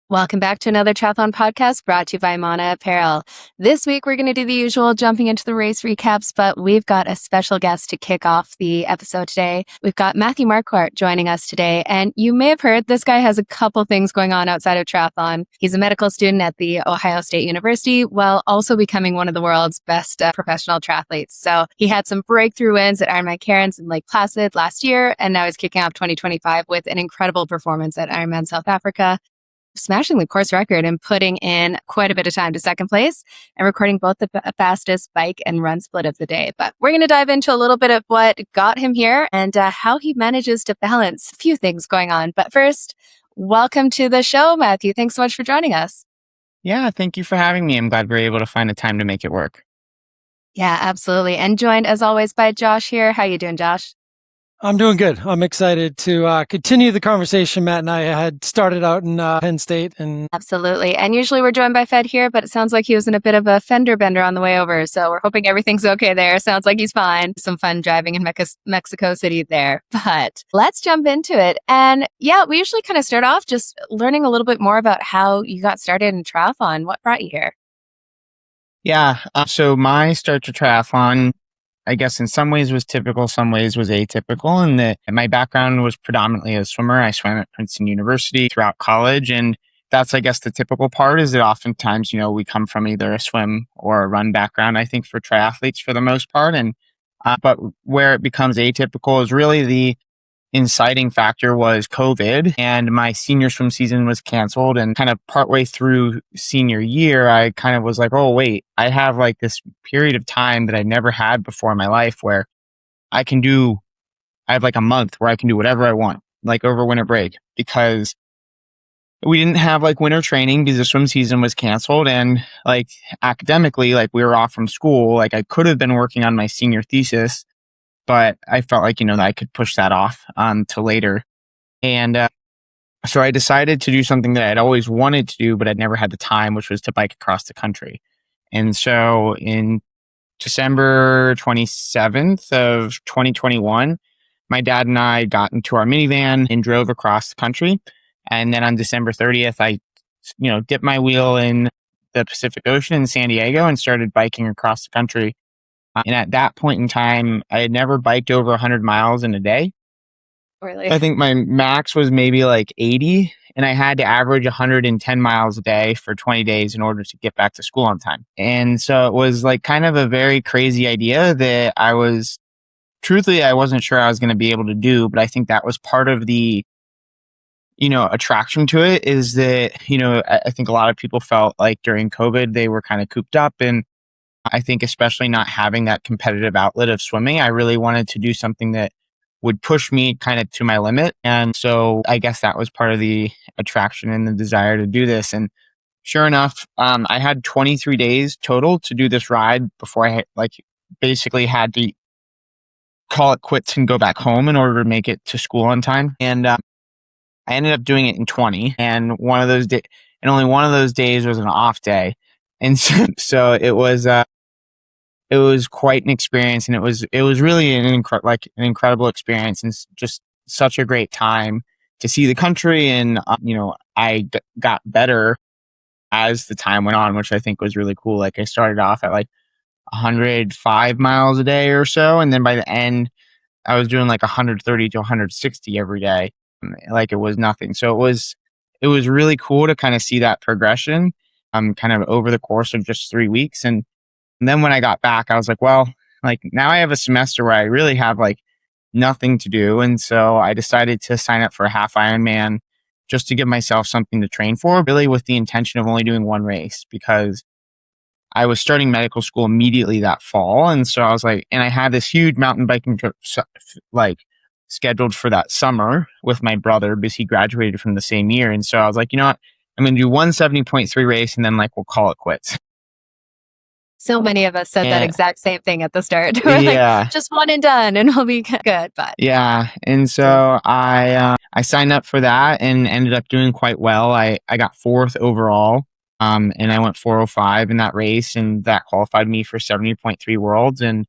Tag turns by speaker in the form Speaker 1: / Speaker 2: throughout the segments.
Speaker 1: Welcome back to Another Triathlon Podcast brought to you by Mana Apparel. This week, we're going to do the usual jumping into the race recaps, but we've got a special guest to kick off the episode today. We've got Matthew Marquardt joining us today, and you may have heard this guy has a couple things going on outside of triathlon. He's a medical student at the Ohio State University while also becoming one of the world's best professional triathletes. So he had some breakthrough wins at Ironman Cairns and Lake Placid last year, and now he's kicking off 2025 with an incredible performance at Ironman South Africa, smashing the course record and putting in quite a bit of time to second place and recording both the fastest bike and run split of the day. But we're going to dive into a little bit of what got him here and how he manages to balance a few things going on. But first, welcome to the show, Matthew. Thanks so much for joining us.
Speaker 2: Yeah, thank you for having me. I'm glad we're able to find a time to make it work.
Speaker 1: Yeah, absolutely. And joined as always by Josh here. How you doing, Josh?
Speaker 3: I'm doing good. I'm excited to continue the conversation Matt and I had started out in Penn State.
Speaker 1: Absolutely. And usually we're joined by Fed here, but it sounds like he was in a bit of a fender bender on the way over. So we're hoping everything's okay there. Sounds like he's fine. Some fun driving in Mexico City there. But let's jump into it. And yeah, we usually kind of start off just learning a little bit more about how you got started in triathlon. What brought you here?
Speaker 2: Yeah. So my start to triathlon, I guess in some ways was typical, some ways was atypical. And that my background was predominantly a swimmer. I swam at Princeton University throughout college. And that's, I guess, the typical part is that oftentimes, we come from either a swim or a run background, I think, for triathletes for the most part. And, but where it becomes atypical is really the inciting factor was COVID, and my senior swim season was canceled. And kind of partway through senior year, I kind of was like, oh, wait, I have like this period of time that I never had before in my life where I have like a month where I can do whatever I want, like over winter break, because we didn't have like winter training because the swim season was canceled. And like academically, like we were off from school, like I could have been working on my senior thesis, but I felt like, that I could push that off to later. And so I decided to do something that I'd always wanted to do, but I'd never had the time, which was to bike across the country. And so in December 27th of 2021, my dad and I got into our minivan and drove across the country. And then on December 30th, I, dipped my wheel in the Pacific Ocean in San Diego and started biking across the country. And at that point in time, I had never biked over 100 miles in a day.
Speaker 1: Really?
Speaker 2: I think my max was maybe like 80, and I had to average 110 miles a day for 20 days in order to get back to school on time. And so it was like kind of a very crazy idea that I wasn't sure I was going to be able to do, but I think that was part of the, attraction to it is that, I think a lot of people felt like during COVID, they were kind of cooped up. And I think especially not having that competitive outlet of swimming, I really wanted to do something that would push me kind of to my limit. And so I guess that was part of the attraction and the desire to do this. And sure enough, I had 23 days total to do this ride before I basically had to call it quits and go back home in order to make it to school on time. And I ended up doing it in 20. And only one of those days was an off day. And so it was quite an experience, and it was really an incredible experience, and just such a great time to see the country. And I got better as the time went on, which I think was really cool. Like I started off at like 105 miles a day or so, and then by the end, I was doing like 130 to 160 every day, like it was nothing. So it was really cool to kind of see that progression, kind of over the course of just 3 weeks. And then when I got back, I was like, well, like now I have a semester where I really have like nothing to do. And so I decided to sign up for a half Ironman just to give myself something to train for, really with the intention of only doing one race, because I was starting medical school immediately that fall. And so I was like, and I had this huge mountain biking trip like scheduled for that summer with my brother because he graduated from the same year. And so I was like, you know what, I'm going to do 170.3 race and then like we'll call it quits.
Speaker 1: So many of us said that exact same thing at the start. We're like, just one and done and we'll be good. But
Speaker 2: yeah. And so I signed up for that and ended up doing quite well. I got fourth overall. And I went 4:05 in that race, and that qualified me for 70.3 worlds. And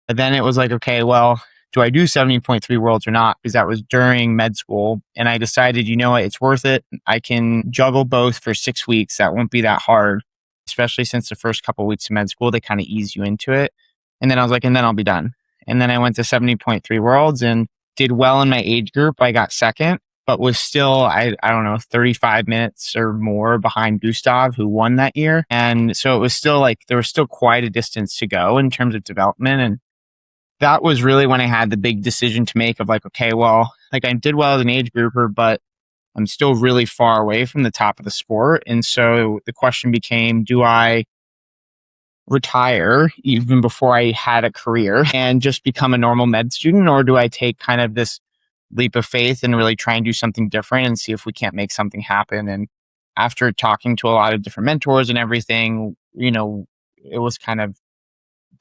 Speaker 2: then it was like, okay, well, do I do 70.3 worlds or not? Because that was during med school. And I decided, you know what, it's worth it. I can juggle both for 6 weeks. That won't be that hard, especially since the first couple of weeks of med school, they kind of ease you into it. And then I was like, and then I'll be done. And then I went to 70.3 worlds and did well in my age group. I got second, but was still, I don't know, 35 minutes or more behind Gustav, who won that year. And so it was still like, there was still quite a distance to go in terms of development. And that was really when I had the big decision to make of like, okay, well, like I did well as an age grouper, but I'm still really far away from the top of the sport. And so the question became, do I retire even before I had a career and just become a normal med student? Or do I take kind of this leap of faith and really try and do something different and see if we can't make something happen? And after talking to a lot of different mentors and everything, you know, it was kind of,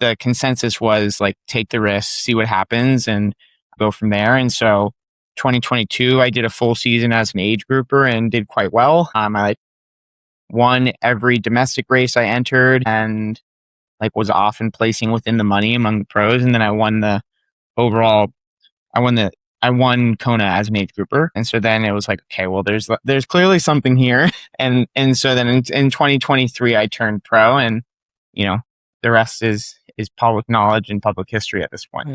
Speaker 2: the consensus was like, take the risk, see what happens and go from there. And so 2022, I did a full season as an age grouper and did quite well. I won every domestic race I entered and like was often placing within the money among the pros. And then I won the overall, I won Kona as an age grouper. And so then it was like, okay, well, there's clearly something here. And so then in 2023, I turned pro, and, you know, the rest is public knowledge and public history at this point.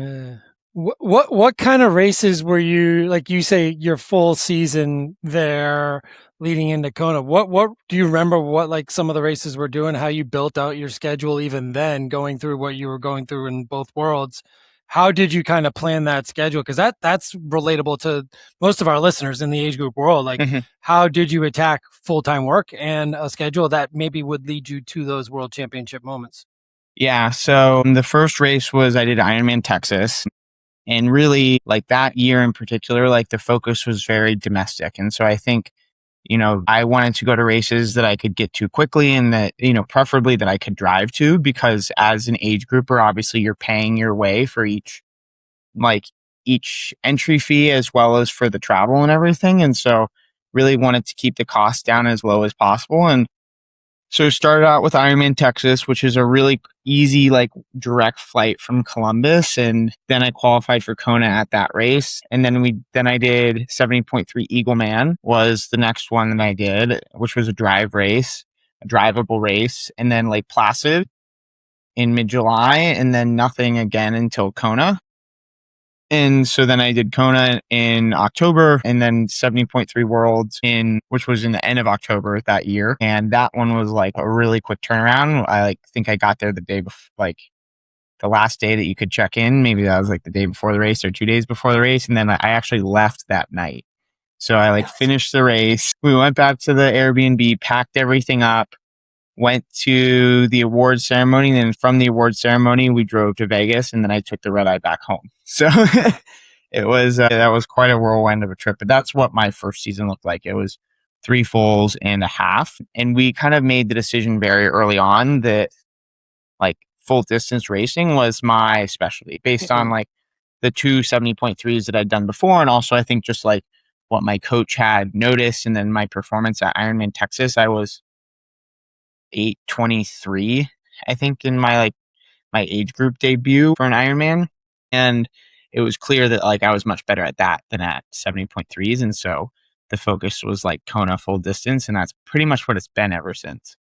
Speaker 3: What kind of races were you, like you say, your full season there leading into Kona? What do you remember what like some of the races were doing, how you built out your schedule even then, going through what you were going through in both worlds? How did you kind of plan that schedule? Because that's relatable to most of our listeners in the age group world. Like, how did you attack full-time work and a schedule that maybe would lead you to those world championship moments?
Speaker 2: Yeah. So the first race was, I did Ironman Texas. And really, like that year in particular, like the focus was very domestic. And so I think, you know, I wanted to go to races that I could get to quickly and that, you know, preferably that I could drive to, because as an age grouper, obviously you're paying your way for each entry fee as well as for the travel and everything. And so really wanted to keep the cost down as low as possible. And so started out with Ironman Texas, which is a really easy, like direct flight from Columbus. And then I qualified for Kona at that race. And then I did 70.3 Eagleman was the next one that I did, which was a drivable race. And then Lake Placid in mid-July, and then nothing again until Kona. And so then I did Kona in October, and then 70.3 Worlds which was in the end of October that year. And that one was like a really quick turnaround. I think I got there the day before, like the last day that you could check in. Maybe that was like the day before the race or 2 days before the race. And then I actually left that night. So I finished the race. We went back to the Airbnb, packed everything up, went to the award ceremony. And then from the award ceremony, we drove to Vegas, and then I took the red eye back home. So it was, that was quite a whirlwind of a trip, but that's what my first season looked like. It was 3 fulls and a half. And we kind of made the decision very early on that like full distance racing was my specialty based on like the 2 70.3s that I'd done before. And also I think just like what my coach had noticed, and then my performance at Ironman Texas, I was 8:23, I think, in my age group debut for an Ironman. And it was clear that like I was much better at that than at 70.3s. And so the focus was like Kona full distance. And that's pretty much what it's been ever since.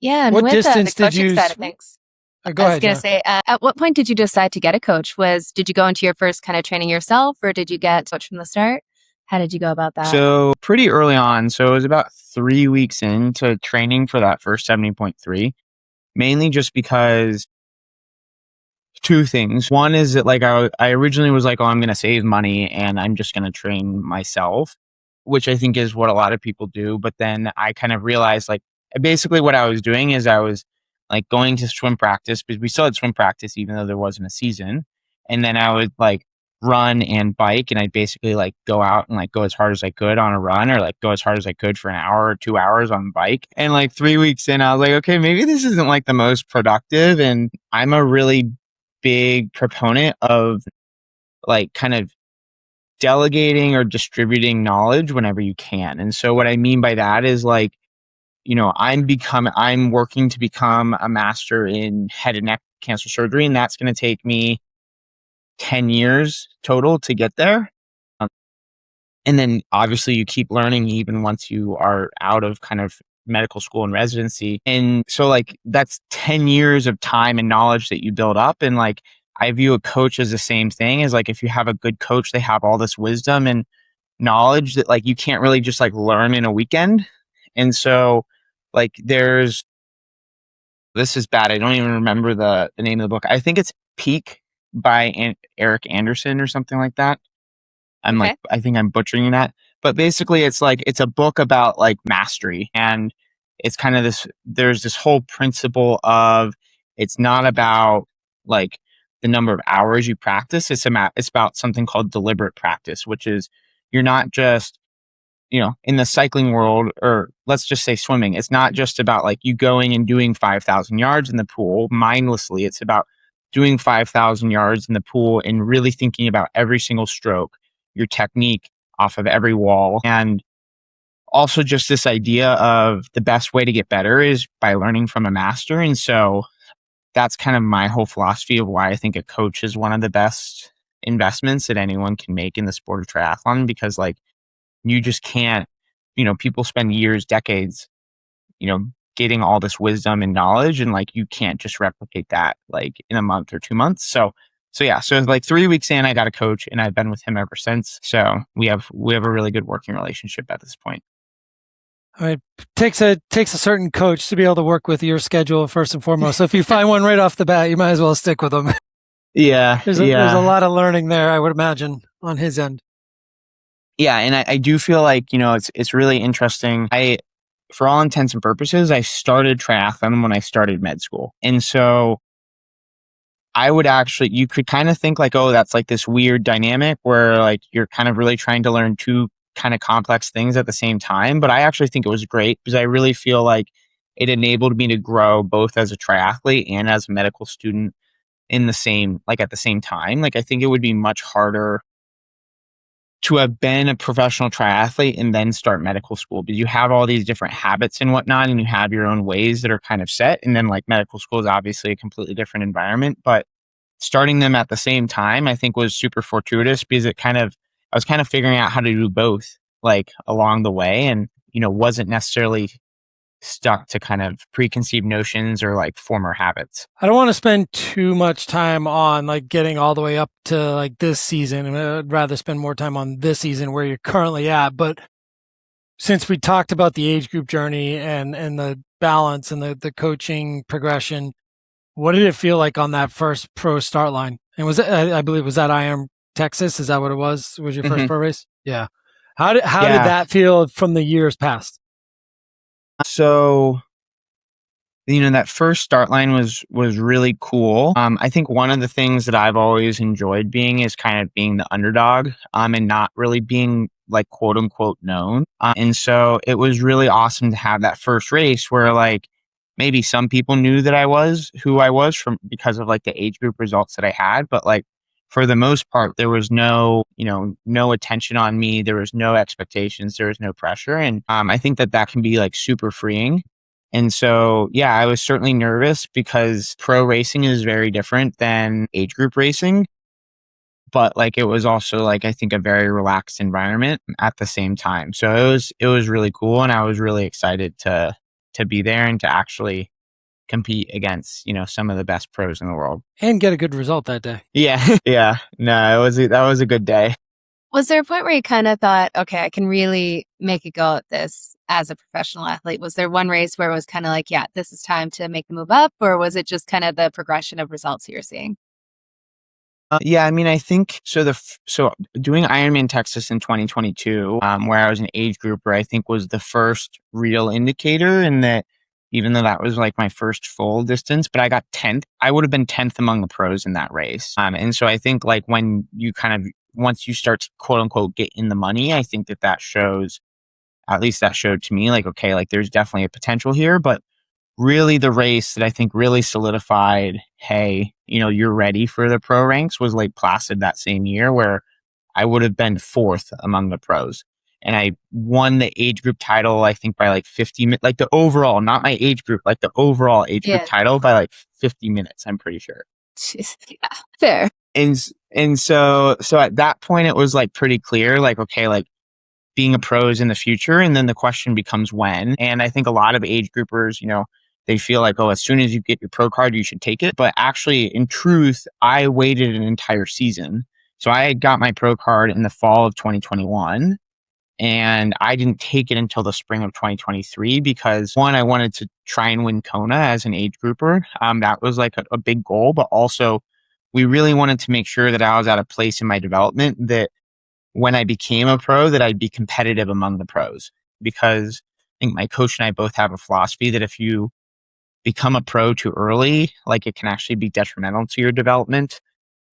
Speaker 1: Yeah. And
Speaker 3: what
Speaker 1: with
Speaker 3: distance
Speaker 1: the
Speaker 3: did you
Speaker 1: side of things,
Speaker 3: go
Speaker 1: I was
Speaker 3: ahead,
Speaker 1: going to say, at what point did you decide to get a coach? Did you go into your first kind of training yourself, or did you get a coach from the start? How did you go about that?
Speaker 2: So pretty early on. So it was about 3 weeks into training for that first 70.3, mainly just because 2 things. One is that like I originally was like, oh, I'm going to save money and I'm just going to train myself, which I think is what a lot of people do. But then I kind of realized like basically what I was doing is I was like going to swim practice, because we still had swim practice even though there wasn't a season. And then I would like run and bike, and I'd basically like go out and like go as hard as I could on a run, or like go as hard as I could for an hour or 2 hours on bike. And like 3 weeks in, I was like, okay, maybe this isn't like the most productive. And I'm a really big proponent of like kind of delegating or distributing knowledge whenever you can. And so what I mean by that is like, you know, I'm working to become a master in head and neck cancer surgery, and that's going to take me 10 years total to get there. And then obviously you keep learning even once you are out of kind of medical school and residency. And so like that's 10 years of time and knowledge that you build up. And like I view a coach as the same thing, as like if you have a good coach, they have all this wisdom and knowledge that like you can't really just like learn in a weekend. And so like this is bad. I don't even remember the name of the book. I think it's Peak by Eric Anderson or something like that. I think I'm butchering that, but basically it's a book about like mastery, and it's kind of there's this whole principle of, it's not about like the number of hours you practice. It's about something called deliberate practice, which is you're not just, in the cycling world, or let's just say swimming, it's not just about like you going and doing 5,000 yards in the pool mindlessly. It's about doing 5,000 yards in the pool and really thinking about every single stroke, your technique off of every wall. And also just this idea of the best way to get better is by learning from a master. And so that's kind of my whole philosophy of why I think a coach is one of the best investments that anyone can make in the sport of triathlon, because like you just can't, people spend years, decades, getting all this wisdom and knowledge, and like you can't just replicate that like in a month or 2 months. So like 3 weeks in, I got a coach, and I've been with him ever since. So we have a really good working relationship at this point.
Speaker 3: All right. Takes a certain coach to be able to work with your schedule first and foremost. So if you find one right off the bat, you might as well stick with them.
Speaker 2: Yeah.
Speaker 3: There's a lot of learning there, I would imagine, on his end.
Speaker 2: Yeah. And I do feel like, it's really interesting. For all intents and purposes, I started triathlon when I started med school. And so you could kind of think like, oh, that's like this weird dynamic where like you're kind of really trying to learn two kind of complex things at the same time. But I actually think it was great, because I really feel like it enabled me to grow both as a triathlete and as a medical student at the same time. Like I think it would be much harder to have been a professional triathlete and then start medical school, because you have all these different habits and whatnot, and you have your own ways that are kind of set. And then like medical school is obviously a completely different environment, but starting them at the same time, I think was super fortuitous, because I was kind of figuring out how to do both like along the way, and, wasn't necessarily stuck to kind of preconceived notions or like former habits.
Speaker 3: I don't want to spend too much time on like getting all the way up to like this season. I'd rather spend more time on this season where you're currently at. But since we talked about the age group journey and the balance and the coaching progression, what did it feel like on that first pro start line? And I believe was that Iron Texas? Is that what it was? Was your first pro race? Yeah. How did that feel from the years past?
Speaker 2: So, that first start line was really cool. I think one of the things that I've always enjoyed being is kind of being the underdog, and not really being like quote unquote known. And so it was really awesome to have that first race where like maybe some people knew that I was who I was because of like the age group results that I had, but like for the most part, there was no attention on me. There was no expectations. There was no pressure. And I think that can be like super freeing. And so, yeah, I was certainly nervous, because pro racing is very different than age group racing. But like, it was also like, I think a very relaxed environment at the same time. So it was really cool. And I was really excited to be there and to actually compete against, some of the best pros in the world.
Speaker 3: And get a good result that day.
Speaker 2: Yeah. Yeah. No, that was a good day.
Speaker 1: Was there a point where you kind of thought, okay, I can really make a go at this as a professional athlete? Was there one race where it was kind of like, yeah, this is time to make the move up? Or was it just kind of the progression of results you're seeing?
Speaker 2: Yeah, I mean, I think so. So doing Ironman Texas in 2022, where I was an age grouper, I think was the first real indicator, in that even though that was like my first full distance, but I got 10th. I would have been 10th among the pros in that race. And so I think like when you once you start to quote unquote get in the money, I think that shows, at least that showed to me like, okay, like there's definitely a potential here. But really the race that I think really solidified, hey, you're ready for the pro ranks, was Lake Placid that same year, where I would have been 4th among the pros. And I won the age group title, I think by like 50 minutes, like the overall, not my age group, like the overall age group title by like 50 minutes, I'm pretty sure.
Speaker 1: Yeah, fair.
Speaker 2: and so at that point it was like pretty clear, like, okay, like being a pro is in the future. And then the question becomes when. And I think a lot of age groupers, they feel like, oh, as soon as you get your pro card, you should take it. But actually, in truth, I waited an entire season. So I got my pro card in the fall of 2021. And I didn't take it until the spring of 2023 because, one, I wanted to try and win Kona as an age grouper. That was like a big goal. But also, we really wanted to make sure that I was at a place in my development that when I became a pro, that I'd be competitive among the pros. Because I think my coach and I both have a philosophy that if you become a pro too early, like it can actually be detrimental to your development,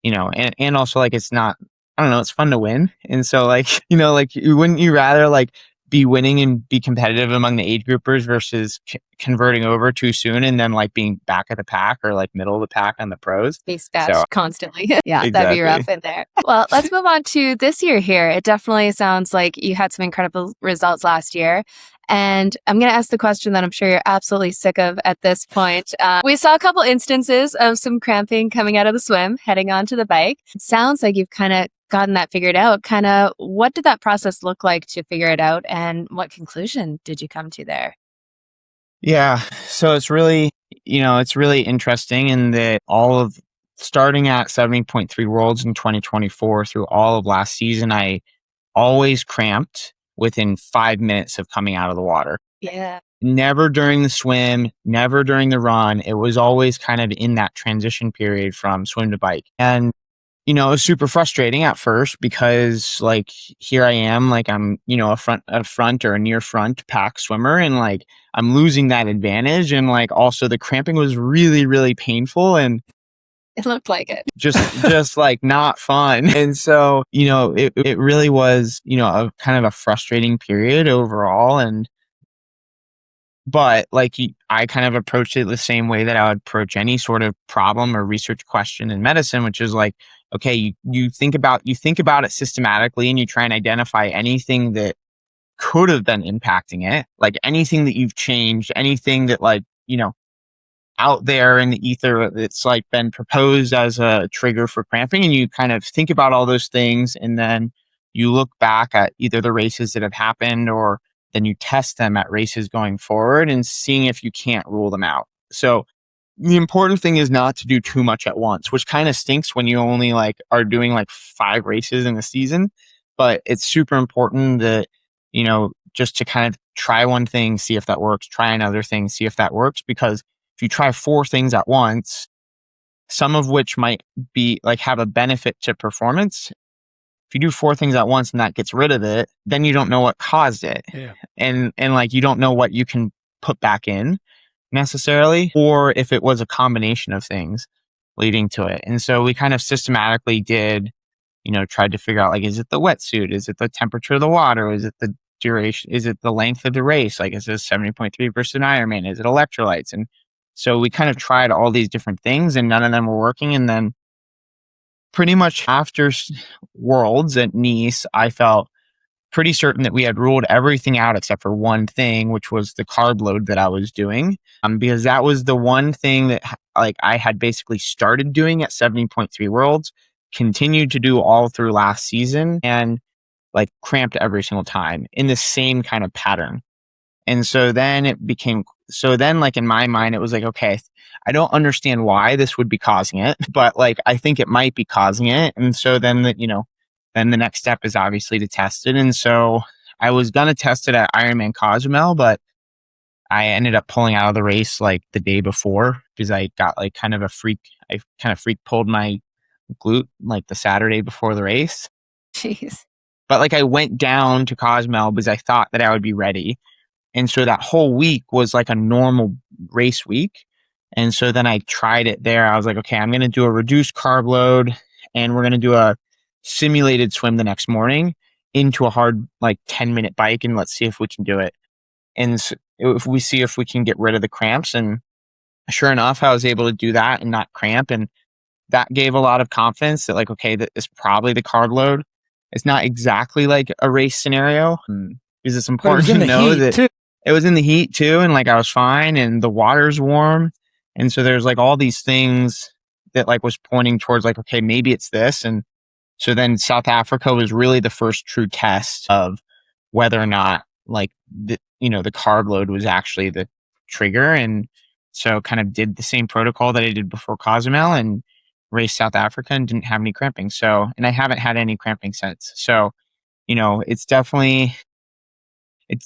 Speaker 2: and also like it's not, I don't know, it's fun to win. And so like, like wouldn't you rather like be winning and be competitive among the age groupers versus converting over too soon and then like being back at the pack or like middle of the pack on the pros?
Speaker 1: Be stashed constantly. Yeah,
Speaker 2: Exactly.
Speaker 1: That'd be rough in there. Well, let's move on to this year here. It definitely sounds like you had some incredible results last year. And I'm going to ask the question that I'm sure you're absolutely sick of at this point. We saw a couple instances of some cramping coming out of the swim, heading onto the bike. It sounds like you've kind of gotten that figured out. Kind of what did that process look like to figure it out? And what conclusion did you come to there?
Speaker 2: Yeah. So it's really, it's really interesting in that starting at 70.3 Worlds in 2024 through all of last season, I always cramped within 5 minutes of coming out of the water.
Speaker 1: Yeah.
Speaker 2: Never during the swim, never during the run. It was always kind of in that transition period from swim to bike. And, it was super frustrating at first because like here I am, like I'm, a front or a near front pack swimmer and like I'm losing that advantage. And like also the cramping was really, really painful and
Speaker 1: it looked like it.
Speaker 2: Just like not fun. And so, it really was, a kind of a frustrating period overall. But like I kind of approached it the same way that I would approach any sort of problem or research question in medicine, which is like, okay, you think about it systematically and you try and identify anything that could have been impacting it, like anything that you've changed, anything that like, out there in the ether that's like been proposed as a trigger for cramping, and you kind of think about all those things and then you look back at either the races that have happened or then you test them at races going forward and seeing if you can't rule them out. So the important thing is not to do too much at once, which kind of stinks when you only like are doing like 5 races in a season, but it's super important that, just to kind of try one thing, see if that works, try another thing, see if that works, because if you try 4 things at once, some of which might be like have a benefit to performance, if you do 4 things at once and that gets rid of it, then you don't know what caused it.
Speaker 3: Yeah.
Speaker 2: And like you don't know what you can put back in necessarily, or if it was a combination of things leading to it. And so we kind of systematically did, tried to figure out like, is it the wetsuit? Is it the temperature of the water? Is it the duration? Is it the length of the race? Like, is it 70.3 versus an Ironman? Is it electrolytes? And so we kind of tried all these different things and none of them were working. And then pretty much after Worlds at Nice, I felt pretty certain that we had ruled everything out except for one thing, which was the carb load that I was doing. Because that was the one thing that like I had basically started doing at 70.3 Worlds, continued to do all through last season, and like cramped every single time in the same kind of pattern. And so then like in my mind, it was like, okay, I don't understand why this would be causing it, but like, I think it might be causing it. And so then then the next step is obviously to test it. And so I was going to test it at Ironman Cozumel, but I ended up pulling out of the race like the day before because I got like I kind of freak pulled my glute like the Saturday before the race.
Speaker 1: Jeez.
Speaker 2: But like I went down to Cozumel because I thought that I would be ready. And so that whole week was like a normal race week. And so then I tried it there. I was like, okay, I'm going to do a reduced carb load and we're going to do a simulated swim the next morning into a hard like 10-minute bike and let's see if we can do it. And so if we see if we can get rid of the cramps. And sure enough, I was able to do that and not cramp. And that gave a lot of confidence that like, okay, that is probably the carb load. It's not exactly like a race scenario because it's important to know that it was in the heat too. And like I was fine and the water's warm. And so there's like all these things that like was pointing towards like, okay, maybe it's this. And so then South Africa was really the first true test of whether or not like the carb load was actually the trigger. And so kind of did the same protocol that I did before Cozumel and raced South Africa and didn't have any cramping. So, and I haven't had any cramping since. So, it's definitely,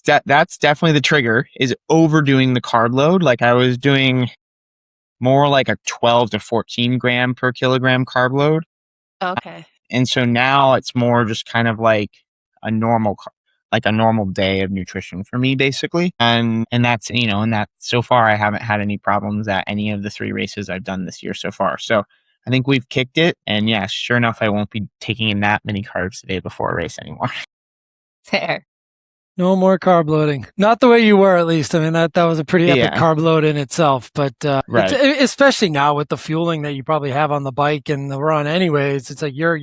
Speaker 2: that's definitely the trigger, is overdoing the carb load. Like I was doing more like a 12 to 14 gram per kilogram carb load.
Speaker 1: Okay.
Speaker 2: And so now it's more just kind of like a normal day of nutrition for me, basically. And that's, and that so far I haven't had any problems at any of the 3 races I've done this year so far. So I think we've kicked it. And yeah, sure enough, I won't be taking in that many carbs the day before a race anymore.
Speaker 1: Fair.
Speaker 3: No more carb loading. Not the way you were, at least. I mean, that was a pretty epic carb load in itself. But
Speaker 2: right.
Speaker 3: Especially now with the fueling that you probably have on the bike and the run anyways, it's like your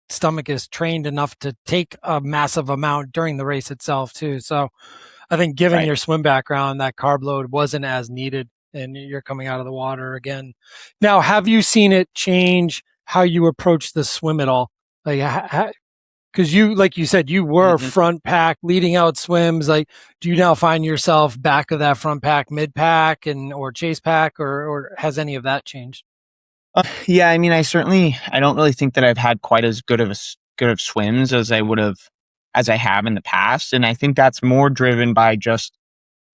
Speaker 3: stomach is trained enough to take a massive amount during the race itself too. So I think given your swim background, that carb load wasn't as needed and you're coming out of the water again. Now, have you seen it change how you approach the swim at all? Like, because you, like you said, you were front pack leading out swims. Like, do you now find yourself back of that front pack, mid pack, or chase pack, or has any of that changed?
Speaker 2: Yeah, I mean, I don't really think that I've had quite as good of swims as I have in the past, and I think that's more driven by just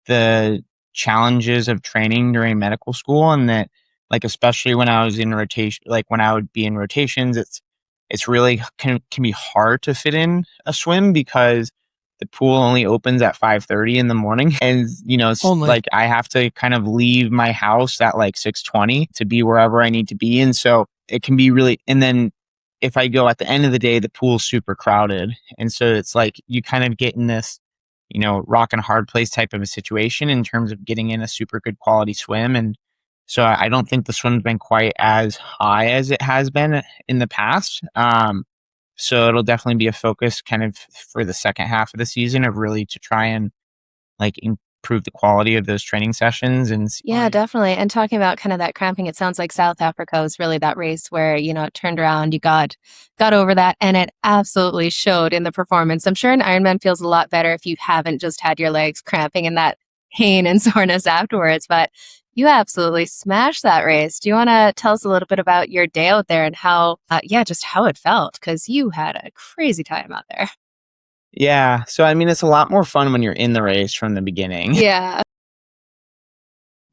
Speaker 2: the challenges of training during medical school, and that, like, especially when I was in rotation, like when I would be in rotations, it's really can be hard to fit in a swim because the pool only opens at 5:30 in the morning. And, like I have to kind of leave my house at like 6:20 to be wherever I need to be. And so it can be really, and then if I go at the end of the day, the pool's super crowded. And so it's like, you kind of get in this, rock and hard place type of a situation in terms of getting in a super good quality swim. And so I don't think the swim's been quite as high as it has been in the past. So it'll definitely be a focus kind of for the second half of the season of really to try and like improve the quality of those training sessions. And
Speaker 1: yeah, definitely. And talking about kind of that cramping, it sounds like South Africa was really that race where, it turned around, you got over that, and it absolutely showed in the performance. I'm sure an Ironman feels a lot better if you haven't just had your legs cramping and that pain and soreness afterwards, but you absolutely smashed that race. Do you want to tell us a little bit about your day out there and how, just how it felt? Because you had a crazy time out there.
Speaker 2: Yeah. So, I mean, it's a lot more fun when you're in the race from the beginning.
Speaker 1: Yeah.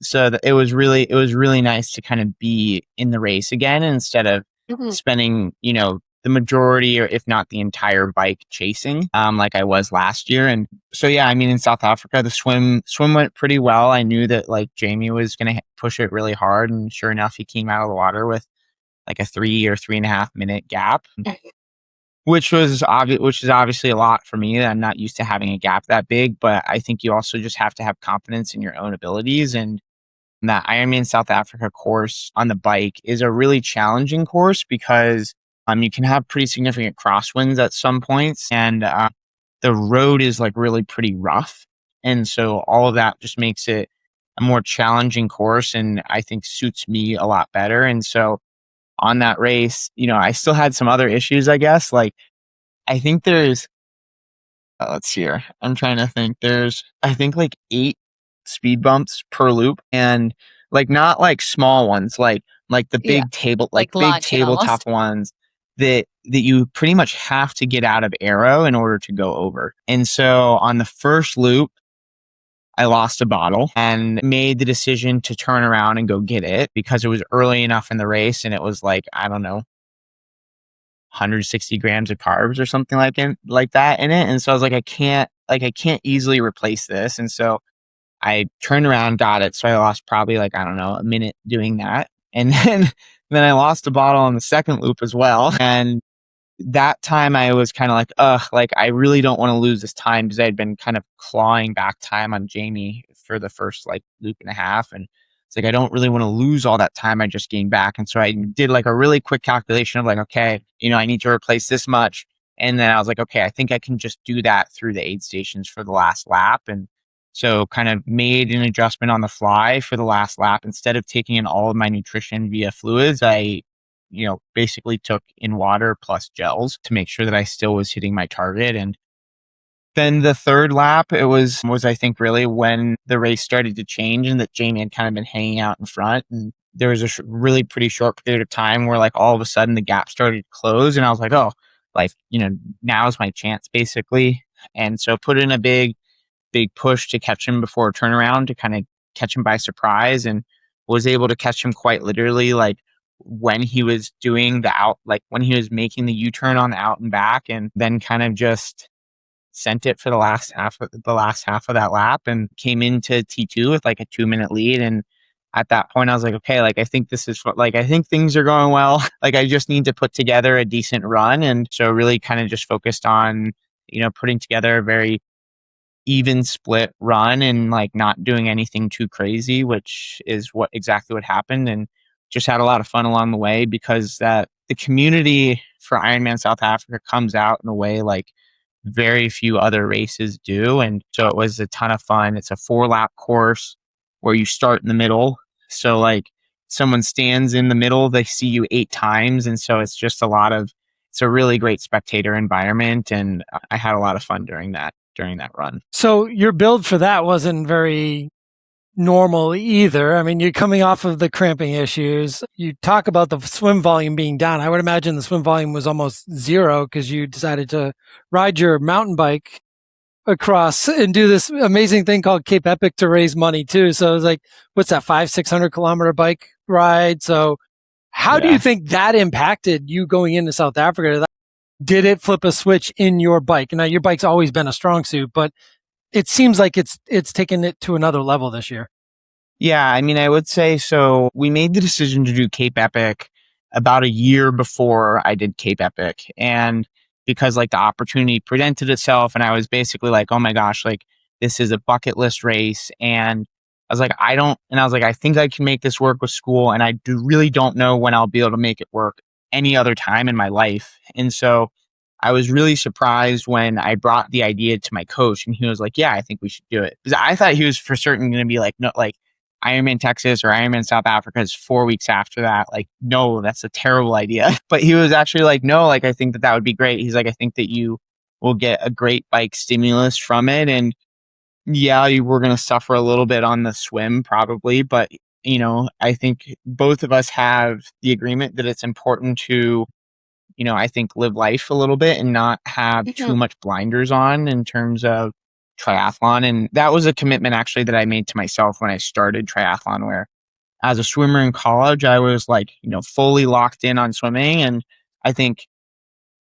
Speaker 2: So it was really nice to kind of be in the race again instead of spending, the majority, or if not the entire bike chasing, like I was last year. And so, yeah, I mean, in South Africa, the swim went pretty well. I knew that like Jamie was going to push it really hard. And sure enough, he came out of the water with like a 3 or 3.5 minute gap, which is obviously a lot for me. I'm not used to having a gap that big, but I think you also just have to have confidence in your own abilities. And that Ironman South Africa course on the bike is a really challenging course because you can have pretty significant crosswinds at some points, and the road is like really pretty rough. And so all of that just makes it a more challenging course, and I think suits me a lot better. And so on that race, I still had some other issues, I guess. Like, I think there's, let's see here. I'm trying to think. There's, I think, like 8 speed bumps per loop, and like not like small ones, like the big big tabletop ones that you pretty much have to get out of aero in order to go over. And so on the first loop, I lost a bottle and made the decision to turn around and go get it because it was early enough in the race, and it was like, I don't know, 160 grams of carbs or something like that in it. And so I was like, I can't easily replace this. And so I turned around, got it. So I lost probably like, I don't know, a minute doing that. And then I lost a bottle on the second loop as well. And that time I was kind of like, I really don't want to lose this time, because I had been kind of clawing back time on Jamie for the first like loop and a half. And it's like, I don't really want to lose all that time I just gained back. And so I did like a really quick calculation of like, okay, I need to replace this much. And then I was like, okay, I think I can just do that through the aid stations for the last lap. And So kind of made an adjustment on the fly for the last lap. Instead of taking in all of my nutrition via fluids, I, basically took in water plus gels to make sure that I still was hitting my target. And then the third lap, it was I think really when the race started to change and that Jamie had kind of been hanging out in front. And there was a really pretty short period of time where like all of a sudden the gap started to close and I was like, oh, like, now's my chance basically. And so put in a big push to catch him before a turnaround to kind of catch him by surprise, and was able to catch him quite literally like when he was doing when he was making the U-turn on the out and back, and then kind of just sent it for the last half of that lap and came into T2 with like a 2-minute lead. And at that point I was like, okay, like I think I think things are going well. Like I just need to put together a decent run. And so really kind of just focused on, putting together a very even split run and like not doing anything too crazy, which is exactly what happened. And just had a lot of fun along the way because the community for Ironman South Africa comes out in a way like very few other races do. And so it was a ton of fun. It's a 4-lap course where you start in the middle. So like someone stands in the middle, they see you 8 times. And so it's just it's a really great spectator environment. And I had a lot of fun during that run.
Speaker 3: So your build for that wasn't very normal either. I mean, you're coming off of the cramping issues. You talk about the swim volume being down. I would imagine the swim volume was almost zero because you decided to ride your mountain bike across and do this amazing thing called Cape Epic to raise money too. So it was like, what's that, 500-600 kilometer bike ride? So how do you think that impacted you going into South Africa? Did it flip a switch in your bike? Now your bike's always been a strong suit, but it seems like it's taken it to another level this year.
Speaker 2: Yeah, I mean, I would say so. We made the decision to do Cape Epic about a year before I did Cape Epic. And because like the opportunity presented itself and I was basically like, oh my gosh, like this is a bucket list race. And I was like, I think I can make this work with school. And I really don't know when I'll be able to make it work any other time in my life. And so I was really surprised when I brought the idea to my coach and he was like, yeah, I think we should do it. Because I thought he was for certain going to be like, no, like Ironman Texas or Ironman South Africa is 4 weeks after that. Like, no, that's a terrible idea. But he was actually like, no, like, I think that would be great. He's like, I think that you will get a great bike stimulus from it. And yeah, you were going to suffer a little bit on the swim probably. But, I think both of us have the agreement that it's important to, I think live life a little bit and not have too much blinders on in terms of triathlon. And that was a commitment actually that I made to myself when I started triathlon, where as a swimmer in college, I was like, fully locked in on swimming. And I think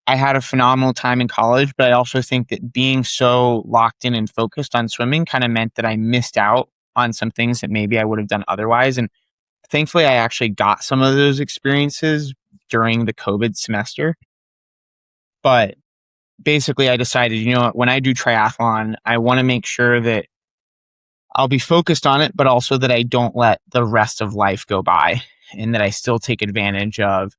Speaker 2: I had a phenomenal time in college, but I also think that being so locked in and focused on swimming kind of meant that I missed out on some things that maybe I would have done otherwise. And thankfully, I actually got some of those experiences during the COVID semester. But basically, I decided, when I do triathlon, I want to make sure that I'll be focused on it, but also that I don't let the rest of life go by and that I still take advantage of,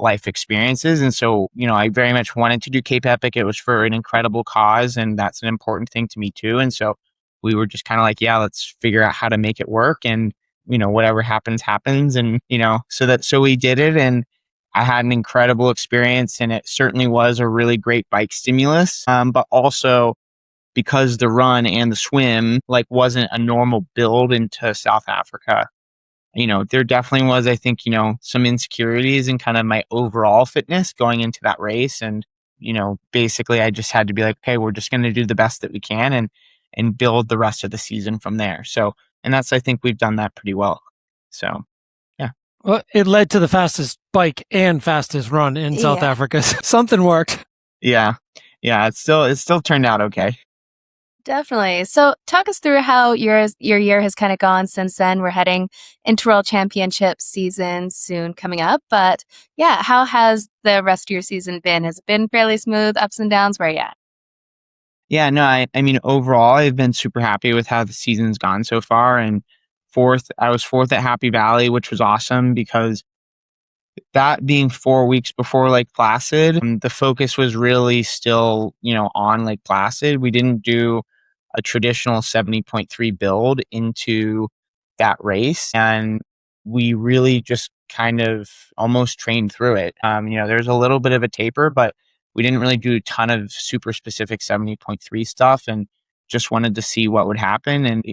Speaker 2: life experiences. And so, I very much wanted to do Cape Epic. It was for an incredible cause, and that's an important thing to me too. And so we were just kind of like, yeah, let's figure out how to make it work. And, whatever happens, happens. And, so we did it. And I had an incredible experience, and it certainly was a really great bike stimulus. But also because the run and the swim like wasn't a normal build into South Africa, there definitely was, I think, some insecurities in kind of my overall fitness going into that race. And, basically I just had to be like, okay, we're just going to do the best that we can and build the rest of the season from there. So, and I think we've done that pretty well. So, yeah.
Speaker 3: Well, it led to the fastest bike and fastest run in South Africa. Something worked.
Speaker 2: Yeah. Yeah. It still turned out okay.
Speaker 1: Definitely. So talk us through how your year has kind of gone since then. We're heading into World Championship season soon coming up. But yeah, how has the rest of your season been? Has it been fairly smooth, ups and downs? Where are you at?
Speaker 2: Yeah, no, I mean, overall, I've been super happy with how the season's gone so far. And I was fourth at Happy Valley, which was awesome because that being 4 weeks before Lake Placid, the focus was really still, on Lake Placid. We didn't do a traditional 70.3 build into that race. And we really just kind of almost trained through it. There's a little bit of a taper, but we didn't really do a ton of super specific 70.3 stuff, and just wanted to see what would happen. And,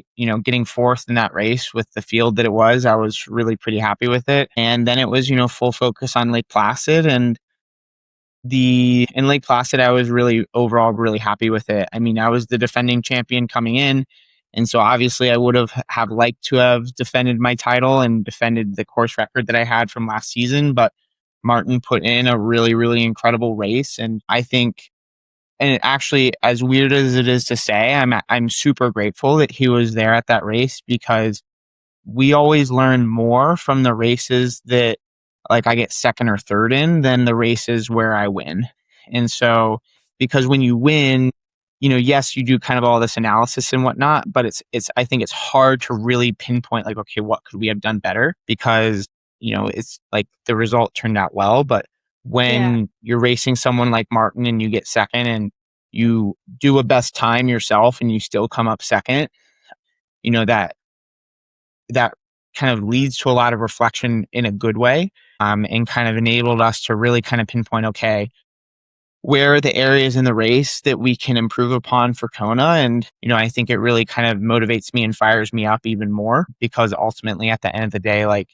Speaker 2: getting fourth in that race with the field that it was, I was really pretty happy with it. And then it was, full focus on Lake Placid. And in Lake Placid, I was overall really happy with it. I mean, I was the defending champion coming in. And so obviously I would have liked to have defended my title and defended the course record that I had from last season. But Martin put in a really, really incredible race. And I think, and actually, as weird as it is to say, I'm super grateful that he was there at that race, because we always learn more from the races that like I get second or third in than the races where I win. And so, because when you win, yes, you do kind of all this analysis and whatnot, but I think it's hard to really pinpoint like, okay, what could we have done better? Because, it's like the result turned out well, but when you're racing someone like Martin and you get second and you do a best time yourself and you still come up second, that kind of leads to a lot of reflection in a good way, and kind of enabled us to really kind of pinpoint, okay, where are the areas in the race that we can improve upon for Kona? And, I think it really kind of motivates me and fires me up even more, because ultimately at the end of the day, like,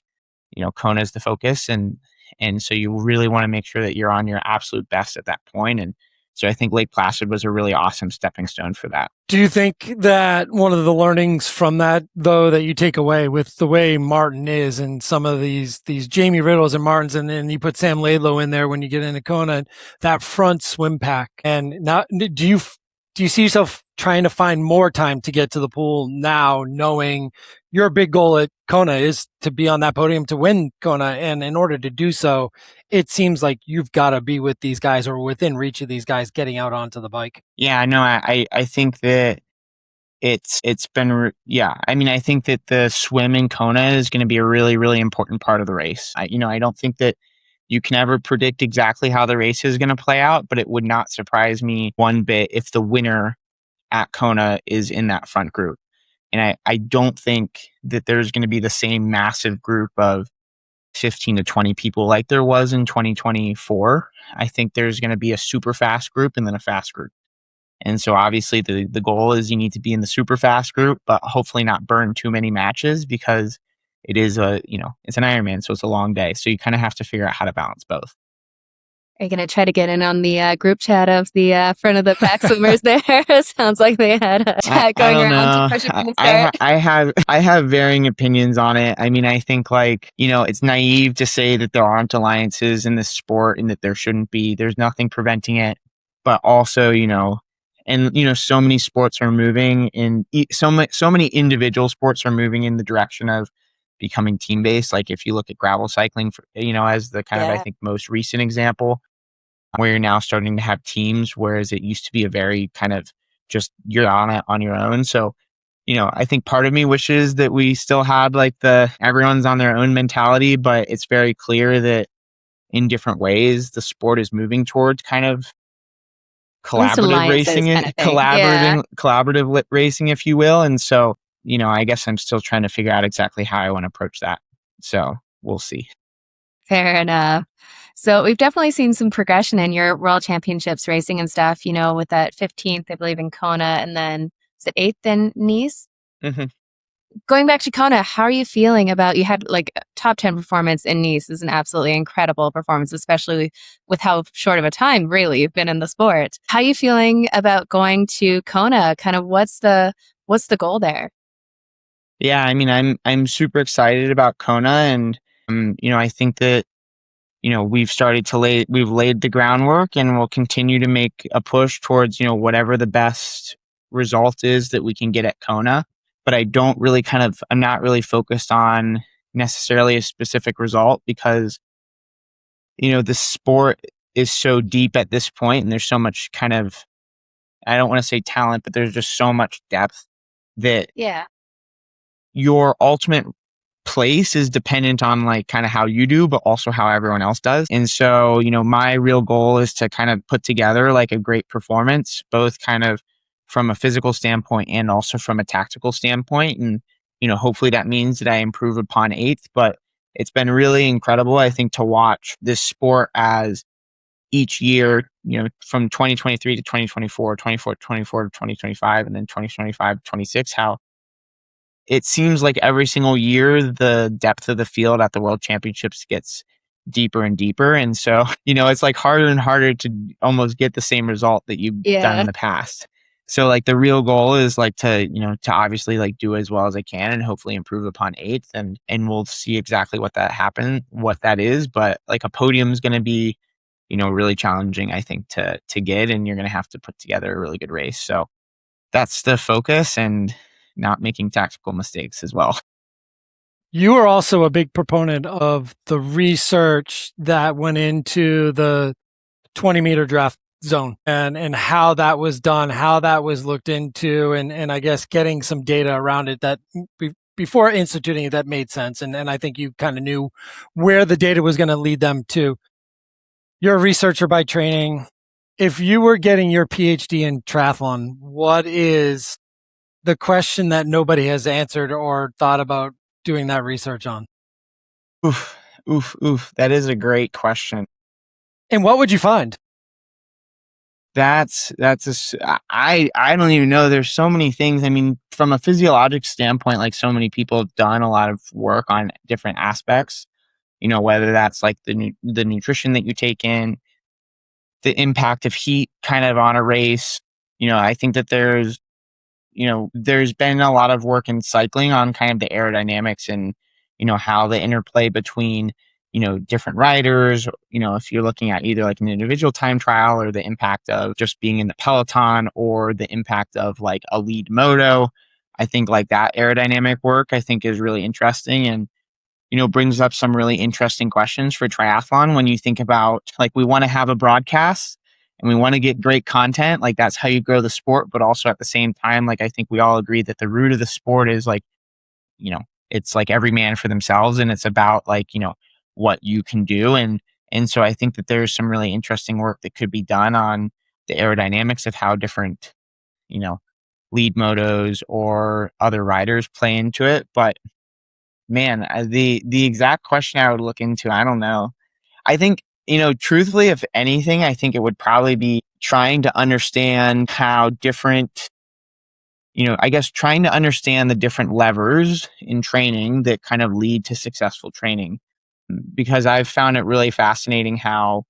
Speaker 2: Kona is the focus. And so you really want to make sure that you're on your absolute best at that point. And so I think Lake Placid was a really awesome stepping stone for that.
Speaker 3: Do you think that one of the learnings from that, though, that you take away with the way Martin is and some of these Jamie Riddles and Martins, and then you put Sam Laidlow in there when you get into Kona, that front swim pack, and now do you see yourself trying to find more time to get to the pool now, knowing your big goal at Kona is to be on that podium to win Kona, and in order to do so, it seems like you've got to be with these guys or within reach of these guys getting out onto the bike?
Speaker 2: Yeah, no, I think that it's been, I mean, I think that the swim in Kona is going to be a really, really important part of the race. I don't think that you can ever predict exactly how the race is going to play out, but it would not surprise me one bit if the winner at Kona is in that front group. And I don't think that there's going to be the same massive group of 15 to 20 people like there was in 2024. I think there's going to be a super fast group and then a fast group. And so obviously the goal is you need to be in the super fast group, but hopefully not burn too many matches, because it is it's an Ironman, so it's a long day. So you kind of have to figure out how to balance both.
Speaker 1: Are you going to try to get in on the group chat of the front of the pack swimmers there? Sounds like they had a chat going around to push it from the start.
Speaker 2: I have varying opinions on it. I mean, I think it's naive to say that there aren't alliances in this sport and that there shouldn't be. There's nothing preventing it. But also, so many sports are moving in, so many individual sports are moving in the direction of becoming team-based. Like if you look at gravel cycling, as the kind of, I think, most recent example, where you're now starting to have teams, whereas it used to be a very kind of just you're on it on your own. So, I think part of me wishes that we still had like the everyone's on their own mentality, but it's very clear that in different ways, the sport is moving towards kind of collaborative racing, collaborative racing, if you will. And so, I guess I'm still trying to figure out exactly how I want to approach that. So we'll see.
Speaker 1: Fair enough. So we've definitely seen some progression in your World Championships racing and stuff, with that 15th, I believe, in Kona, and then is it 8th in Nice?
Speaker 2: Mm-hmm.
Speaker 1: Going back to Kona, how are you feeling about, you had like a top 10 performance in Nice. Is an absolutely incredible performance, especially with how short of a time really you've been in the sport. How are you feeling about going to Kona? Kind of what's the goal there?
Speaker 2: Yeah, I mean, I'm super excited about Kona, and I think that we've laid the groundwork, and we'll continue to make a push towards whatever the best result is that we can get at Kona. But I'm not really focused on necessarily a specific result, because the sport is so deep at this point, and there's so much kind of, I don't want to say talent, but there's just so much depth that your ultimate place is dependent on like kind of how you do, but also how everyone else does. And so, my real goal is to kind of put together like a great performance, both kind of from a physical standpoint and also from a tactical standpoint. And, hopefully that means that I improve upon 8th, but it's been really incredible, I think, to watch this sport as each year, from 2023 to 2024, 24 to 2025, and then 2025 to 26, how it seems like every single year, the depth of the field at the World Championships gets deeper and deeper. And so, it's like harder and harder to almost get the same result that you've done in the past. So like the real goal is like to obviously like do as well as I can and hopefully improve upon 8th, and we'll see exactly what that is. But like a podium is going to be, really challenging, I think, to get, and you're going to have to put together a really good race. So that's the focus, and not making tactical mistakes as well.
Speaker 3: You are also a big proponent of the research that went into the 20-meter draft zone and how that was done, how that was looked into, and I guess getting some data around it that before instituting it, that made sense. And I think you kind of knew where the data was going to lead them to. You're a researcher by training. If you were getting your PhD in triathlon, what is the question that nobody has answered or thought about doing that research on?
Speaker 2: Oof. That is a great question.
Speaker 3: And what would you find?
Speaker 2: I don't even know. There's so many things. I mean, from a physiologic standpoint, like so many people have done a lot of work on different aspects, whether that's like the nutrition that you take in, the impact of heat kind of on a race. I think that there's been a lot of work in cycling on kind of the aerodynamics and, how the interplay between, different riders, if you're looking at either like an individual time trial or the impact of just being in the peloton or the impact of like a lead moto. I think like that aerodynamic work, I think, is really interesting and, brings up some really interesting questions for triathlon when you think about like we want to have a broadcast and we want to get great content. Like that's how you grow the sport. But also at the same time, like I think we all agree that the root of the sport is like, it's like every man for themselves, and it's about like, what you can do. And so I think that there's some really interesting work that could be done on the aerodynamics of how different, lead motos or other riders play into it. But man, the exact question I would look into, I don't know. I think, truthfully, if anything, I think it would probably be trying to understand how different, trying to understand the different levers in training that kind of lead to successful training. Because I've found it really fascinating how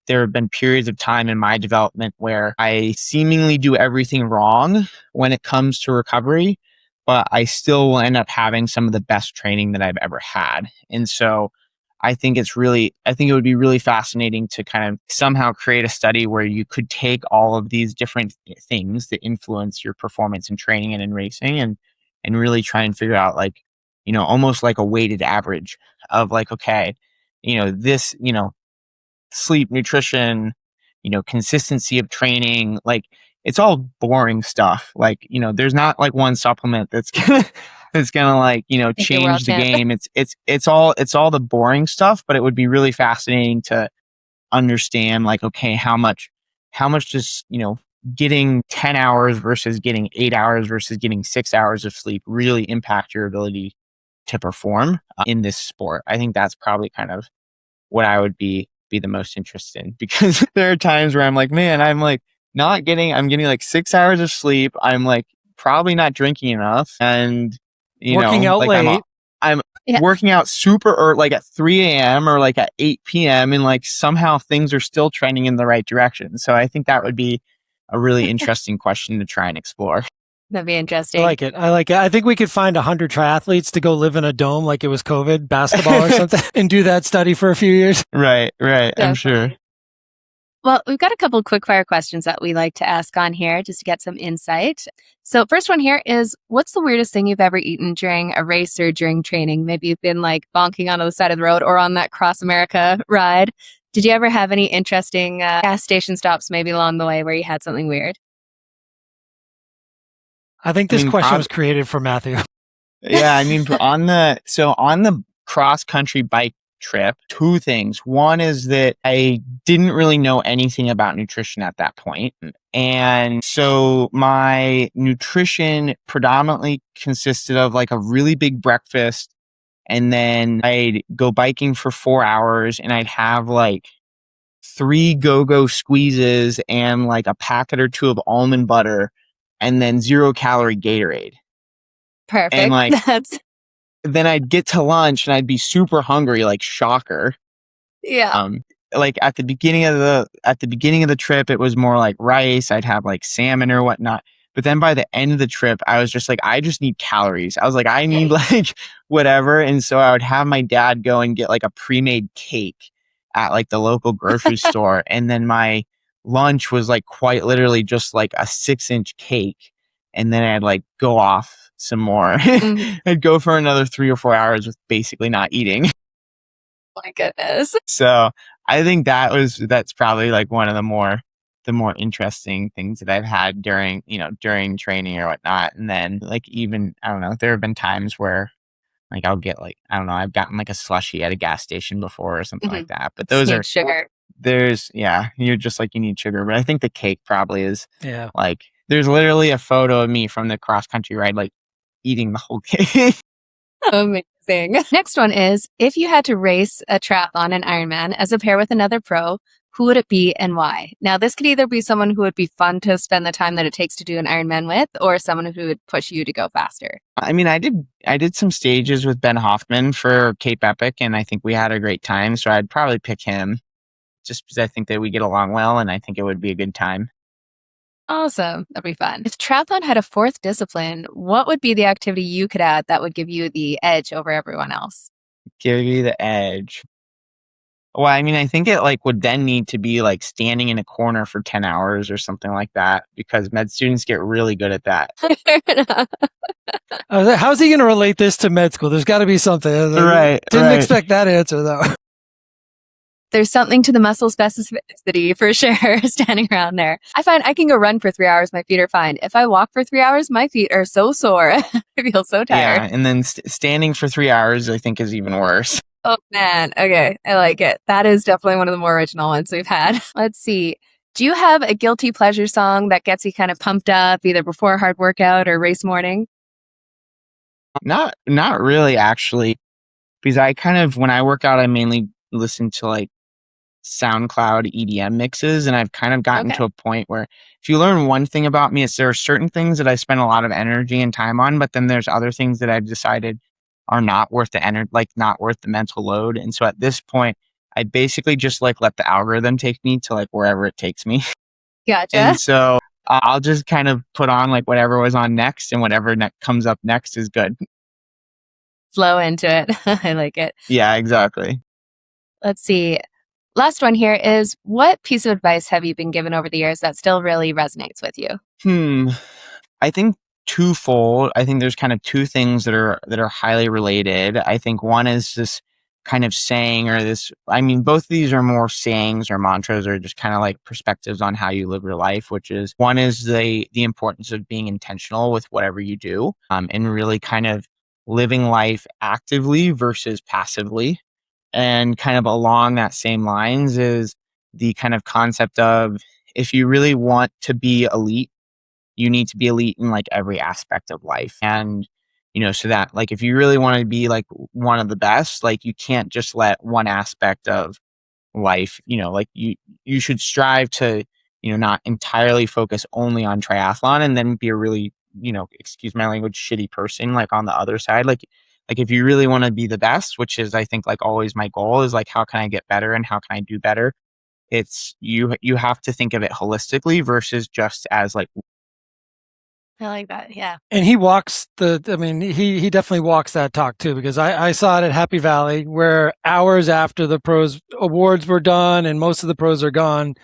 Speaker 2: there have been periods of time in my development where I seemingly do everything wrong when it comes to recovery, but I still will end up having some of the best training that I've ever had. And so I think it would be really fascinating to kind of somehow create a study where you could take all of these different things that influence your performance in training and in racing and really try and figure out like, almost like a weighted average of like, okay, this, sleep, nutrition, consistency of training, like it's all boring stuff. Like, there's not like one supplement that's gonna like, change the game. It's all the boring stuff, but it would be really fascinating to understand like, okay, how much does, getting 10 hours versus getting 8 hours versus getting 6 hours of sleep really impact your ability to perform in this sport. I think that's probably kind of what I would be the most interested in, because there are times where I'm like, man, I'm getting like 6 hours of sleep. I'm like probably not drinking enough and,
Speaker 3: working out
Speaker 2: like
Speaker 3: late.
Speaker 2: I'm working out super or like at 3 a.m. or like at 8 p.m. and like somehow things are still trending in the right direction. So I think that would be a really interesting question to try and explore.
Speaker 1: That'd be interesting.
Speaker 3: I like it. I think we could find 100 triathletes to go live in a dome like it was COVID basketball or something and do that study for a few years.
Speaker 2: Right. I'm sure.
Speaker 1: Well, we've got a couple of quick fire questions that we like to ask on here just to get some insight. So first one here is, what's the weirdest thing you've ever eaten during a race or during training? Maybe you've been like bonking onto the side of the road or on that Cross America ride. Did you ever have any interesting gas station stops maybe along the way where you had something weird?
Speaker 3: I think this question was created for Matthew.
Speaker 2: Yeah, I mean, on the cross country bike trip. Two things. One is that I didn't really know anything about nutrition at that point. And so my nutrition predominantly consisted of like a really big breakfast. And then I'd go biking for 4 hours and I'd have like 3 go-go squeezes and like a packet or 2 of almond butter and then 0-calorie Gatorade.
Speaker 1: Perfect.
Speaker 2: And like, then I'd get to lunch and I'd be super hungry, like shocker.
Speaker 1: Yeah.
Speaker 2: Like at the beginning of the trip, it was more like rice. I'd have like salmon or whatnot. But then by the end of the trip, I was just like, I just need calories. I was like, I need like whatever. And so I would have my dad go and get like a pre-made cake at like the local grocery store. And then my lunch was like quite literally just like a 6-inch cake. And then I'd like go off some more. I'd go for another 3 or 4 hours with basically not eating.
Speaker 1: My goodness.
Speaker 2: So I think that's probably like one of the more interesting things that I've had during training or whatnot. And then like, even, I don't know, there have been times where like I'll get like, I don't know, I've gotten like a slushie at a gas station before or something like that. But those are
Speaker 1: sugar.
Speaker 2: You're just like, you need sugar. But I think the cake probably is like, there's literally a photo of me from the cross country ride, like eating the whole cake.
Speaker 1: Amazing. Next one is, if you had to race a triathlon and Ironman as a pair with another pro, who would it be and why? Now, this could either be someone who would be fun to spend the time that it takes to do an Ironman with, or someone who would push you to go faster.
Speaker 2: I mean, I did some stages with Ben Hoffman for Cape Epic, and I think we had a great time. So I'd probably pick him just because I think that we get along well, and I think it would be a good time.
Speaker 1: Awesome. That'd be fun. If triathlon had a fourth discipline, what would be the activity you could add that would give you the edge over everyone else?
Speaker 2: Give you the edge. Well, I mean, I think it like would then need to be like standing in a corner for 10 hours or something like that, because med students get really good at that.
Speaker 3: How's he going to relate this to med school? There's got to be something.
Speaker 2: Right.
Speaker 3: Didn't expect that answer though.
Speaker 1: There's something to the muscle specificity for sure, standing around there. I find I can go run for 3 hours. My feet are fine. If I walk for 3 hours, my feet are so sore. I feel so tired.
Speaker 2: Yeah, and then standing for 3 hours, I think, is even worse.
Speaker 1: Oh, man. Okay. I like it. That is definitely one of the more original ones we've had. Let's see. Do you have a guilty pleasure song that gets you kind of pumped up either before a hard workout or race morning?
Speaker 2: Not really, actually. Because I kind of, when I work out, I mainly listen to like SoundCloud EDM mixes. And I've kind of gotten to a point where if you learn one thing about me, it's there are certain things that I spend a lot of energy and time on, but then there's other things that I've decided are not worth the energy, like not worth the mental load. And so at this point, I basically just like let the algorithm take me to like wherever it takes me.
Speaker 1: Gotcha.
Speaker 2: And so I'll just kind of put on like whatever was on next, and whatever comes up next is good.
Speaker 1: Flow into it. I like it.
Speaker 2: Yeah, exactly.
Speaker 1: Let's see. Last one here is, what piece of advice have you been given over the years that still really resonates with you?
Speaker 2: I think twofold. I think there's kind of two things that are highly related. I think one is this kind of saying, or this, I mean, both of these are more sayings or mantras, or just kind of like perspectives on how you live your life, which is, one is the importance of being intentional with whatever you do, and really kind of living life actively versus passively. And kind of along that same lines is the kind of concept of, if you really want to be elite, you need to be elite in like every aspect of life. And, so that like, if you really want to be like one of the best, like you can't just let one aspect of life, like you should strive to, not entirely focus only on triathlon and then be a really, excuse my language, shitty person, like on the other side. Like if you really want to be the best, which is, I think, like always my goal is like, how can I get better and how can I do better? It's you have to think of it holistically versus just as like.
Speaker 1: I like that. Yeah.
Speaker 3: And he walks he definitely walks that talk too, because I saw it at Happy Valley, where hours after the pros awards were done and most of the pros are gone,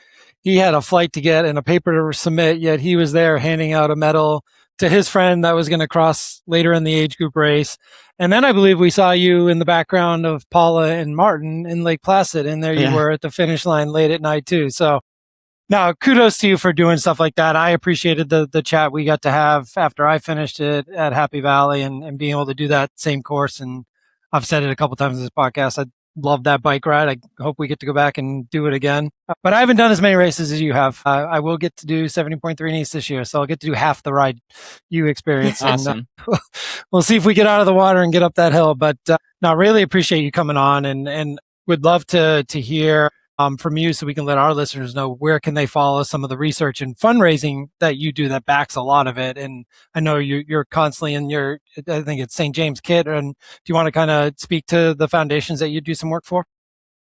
Speaker 3: he had a flight to get and a paper to submit, yet he was there handing out a medal to his friend that was going to cross later in the age group race. And then I believe we saw you in the background of Paula and Martin in Lake Placid, and there you were at the finish line late at night too. So now, kudos to you for doing stuff like that. I appreciated the chat we got to have after I finished it at Happy Valley, and being able to do that same course. And I've said it a couple times in this podcast, I'd love that bike ride. I hope we get to go back and do it again. But I haven't done as many races as you have. I will get to do 70.3 East this year, so I'll get to do half the ride you experienced.
Speaker 2: Awesome.
Speaker 3: And we'll see if we get out of the water and get up that hill. But no, really appreciate you coming on, and would love to hear from you so we can let our listeners know where can they follow some of the research and fundraising that you do that backs a lot of it. And I know you're constantly in I think it's St. James Kit. And do you want to kind of speak to the foundations that you do some work for?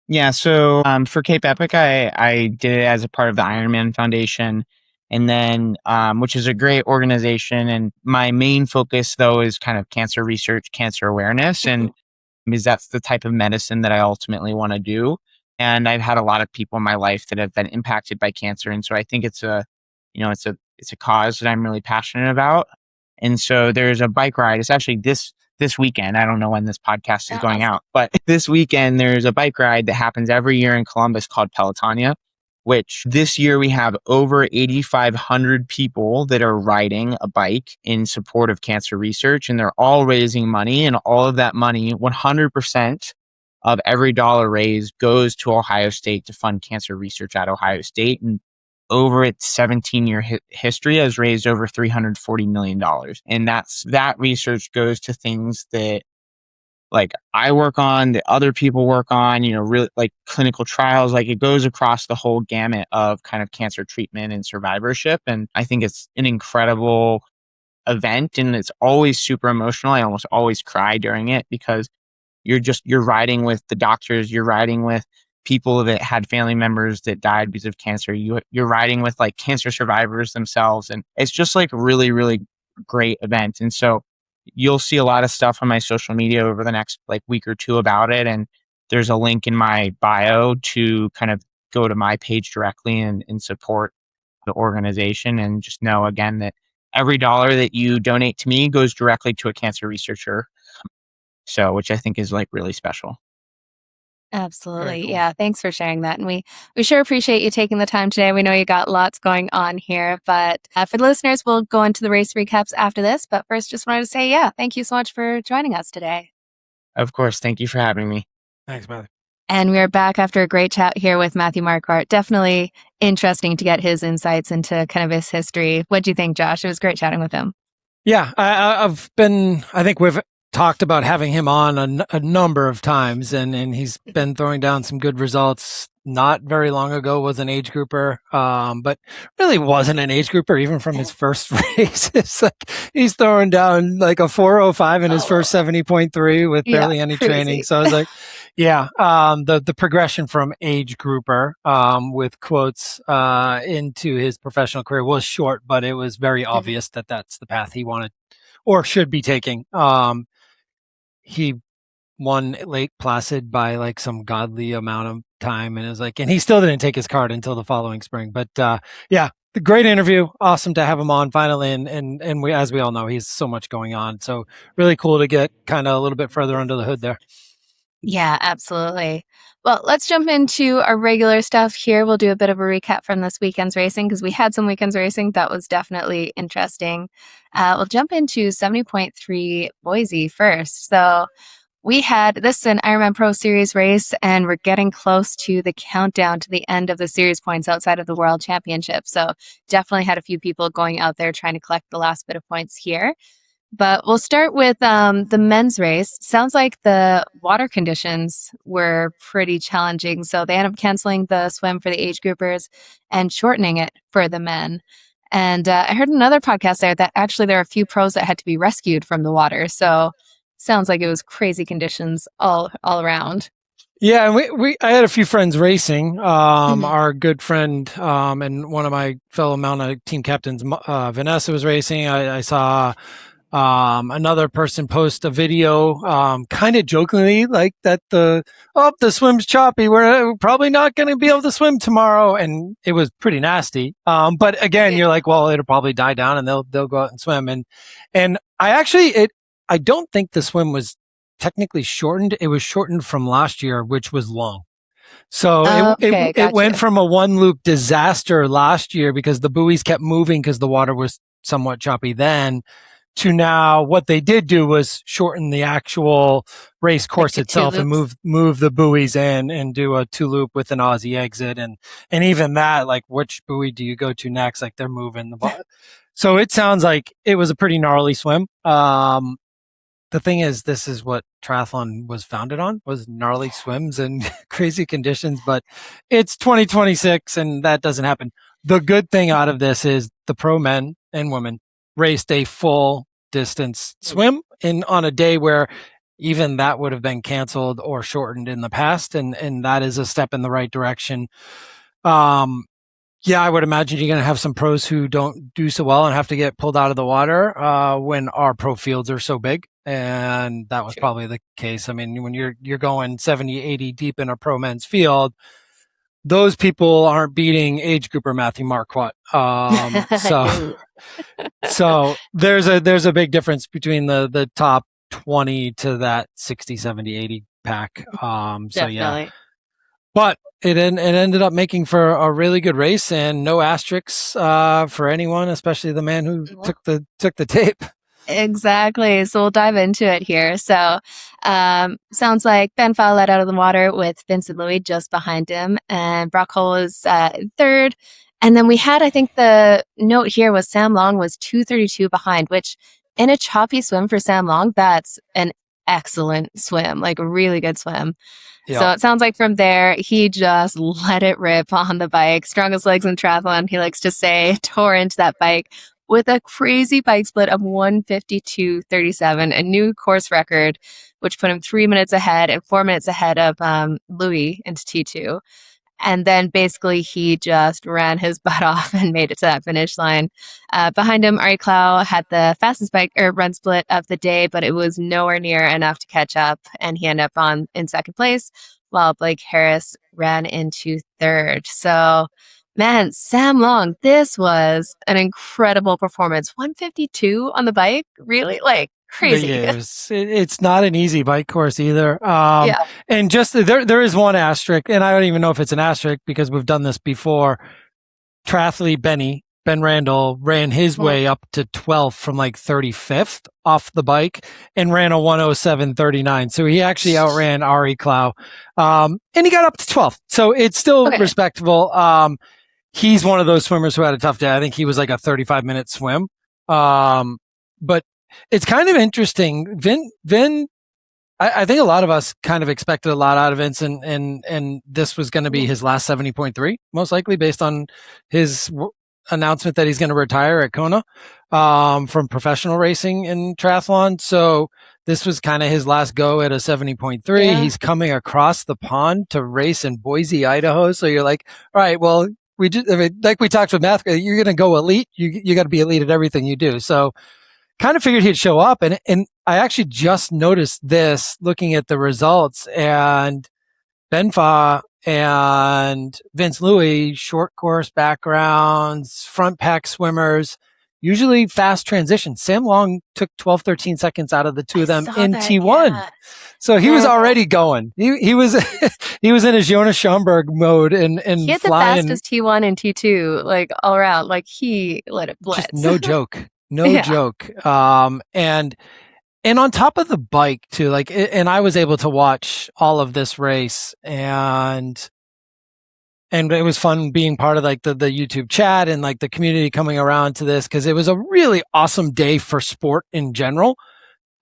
Speaker 2: Yeah. So for Cape Epic, I did it as a part of the Ironman Foundation, and then which is a great organization. And my main focus, though, is kind of cancer research, cancer awareness, and because that's the type of medicine that I ultimately want to do. And I've had a lot of people in my life that have been impacted by cancer. And so I think it's a cause that I'm really passionate about. And so there's a bike ride. It's actually this weekend. I don't know when this podcast is going out, but this weekend there's a bike ride that happens every year in Columbus called Pelotonia, which this year we have over 8,500 people that are riding a bike in support of cancer research. And they're all raising money, and all of that money, 100% of every dollar raised goes to Ohio State to fund cancer research at Ohio State. And over its 17-year history has raised over $340 million. And that research goes to things that like I work on, that other people work on, really like clinical trials. Like it goes across the whole gamut of kind of cancer treatment and survivorship. And I think it's an incredible event, and it's always super emotional. I almost always cry during it because you're riding with the doctors, you're riding with people that had family members that died because of cancer. You're riding with like cancer survivors themselves. And it's just like really, really great event. And so you'll see a lot of stuff on my social media over the next like week or two about it. And there's a link in my bio to kind of go to my page directly and support the organization. And just know again that every dollar that you donate to me goes directly to a cancer researcher. So, which I think is like really special.
Speaker 1: Absolutely. Cool. Yeah. Thanks for sharing that. And we sure appreciate you taking the time today. We know you got lots going on here, but for the listeners, we'll go into the race recaps after this. But first, just wanted to say, thank you so much for joining us today.
Speaker 2: Of course. Thank you for having me.
Speaker 3: Thanks, Matthew.
Speaker 1: And we're back after a great chat here with Matthew Marquardt. Definitely interesting to get his insights into kind of his history. What do you think, Josh? It was great chatting with him.
Speaker 3: Yeah, I think we've talked about having him on a number of times, and he's been throwing down some good results. Not very long ago was an age grouper, but really wasn't an age grouper even from his first race. It's like he's throwing down like a 4:05 in his first 70.3 with barely any training. So I was like, the progression from age grouper with quotes into his professional career was short, but it was very obvious that that's the path he wanted or should be taking. He won Lake Placid by like some godly amount of time, and it was like, and he still didn't take his card until the following spring. But the great interview, awesome to have him on finally, and we, as we all know, he's so much going on, so really cool to get kind of a little bit further under the hood there.
Speaker 1: Yeah, absolutely. Well, let's jump into our regular stuff here. We'll do a bit of a recap from this weekend's racing because we had some weekend's racing that was definitely interesting. We'll jump into 70.3 Boise first. So this is an Ironman Pro Series race, and we're getting close to the countdown to the end of the series points outside of the World Championship. So definitely had a few people going out there trying to collect the last bit of points here. But we'll start with the men's race. Sounds like the water conditions were pretty challenging. So they ended up canceling the swim for the age groupers and shortening it for the men. And I heard another podcast there that actually there are a few pros that had to be rescued from the water. So sounds like it was crazy conditions all around.
Speaker 3: Yeah, I had a few friends racing. Our good friend and one of my fellow Mountain team captains, Vanessa, was racing. I saw another person post a video, kind of jokingly, like that the swim's choppy. We're probably not going to be able to swim tomorrow, and it was pretty nasty. But again, you're like, well, it'll probably die down, and they'll go out and swim. And I don't think the swim was technically shortened. It was shortened from last year, which was long. So it went from a one loop disaster last year because the buoys kept moving because the water was somewhat choppy then, to now what they did do was shorten the actual race course itself and move the buoys in and do a 2-loop with an Aussie exit. And even that, like, which buoy do you go to next? Like, they're moving the ball. So it sounds like it was a pretty gnarly swim. The thing is, this is what triathlon was founded on, was gnarly swims and crazy conditions, but it's 2026 and that doesn't happen. The good thing out of this is the pro men and women raced a full distance swim on a day where even that would have been canceled or shortened in the past. And that is a step in the right direction. Yeah, I would imagine you're going to have some pros who don't do so well and have to get pulled out of the water when our pro fields are so big. And that was probably the case. I mean, when you're going 70, 80 deep in a pro men's field, those people aren't beating age grouper Matthew Marquardt. So there's a big difference between the top 20 to that 60, 70, 80 pack. So yeah, but it ended up making for a really good race and no asterisks for anyone, especially the man who took the tape.
Speaker 1: Exactly. So we'll dive into it here. So sounds like Ben Fowle led out of the water with Vincent Louis just behind him, and Brock Hull was third. And then we had, I think the note here was Sam Long was 2:32 behind, which in a choppy swim for Sam Long, that's an excellent swim, like a really good swim. Yeah. So it sounds like from there, he just let it rip on the bike. Strongest legs in triathlon, he likes to say, tore into that bike with a crazy bike split of 1:52.37, a new course record, which put him 3 minutes ahead and 4 minutes ahead of Louis into T2. And then basically he just ran his butt off and made it to that finish line. Behind him, Ari Clow had the fastest bike or run split of the day, but it was nowhere near enough to catch up. And he ended up in second place, while Blake Harris ran into third. So, man, Sam Long, this was an incredible performance. 1:52 on the bike, really? Like, crazy.
Speaker 3: It's not an easy bike course either. And just there is one asterisk, and I don't even know if it's an asterisk because we've done this before. Triathlete Ben Randall ran his way up to 12th from like 35th off the bike and ran a 1:07.39. So he actually outran Ari Clow. And he got up to 12th. So it's still respectable. He's one of those swimmers who had a tough day. I think he was like a 35-minute swim. But it's kind of interesting. Vin, I think a lot of us kind of expected a lot out of Vince, and this was going to be his last 70.3, most likely, based on his announcement that he's going to retire at Kona from professional racing in triathlon. So this was kind of his last go at a 70.3. Yeah. He's coming across the pond to race in Boise, Idaho. So you're like, all right, well, like we talked with Matthew, you're going to go elite. You got to be elite at everything you do. So kind of figured he'd show up. And I actually just noticed this looking at the results, and Ben Fowle and Vince Louis, short course backgrounds, front pack swimmers, usually fast transitions. Sam Long took 12-13 seconds out of the two of them in T1. Yeah. So he was already going. He was he was in his Jonas Schomburg mode and he had flying.
Speaker 1: The fastest T1 and T2, like all around. Like he let it blitz.
Speaker 3: Just no joke. No joke. And on top of the bike too, like, and I was able to watch all of this race, and it was fun being part of like the YouTube chat and like the community coming around to this, because it was a really awesome day for sport in general.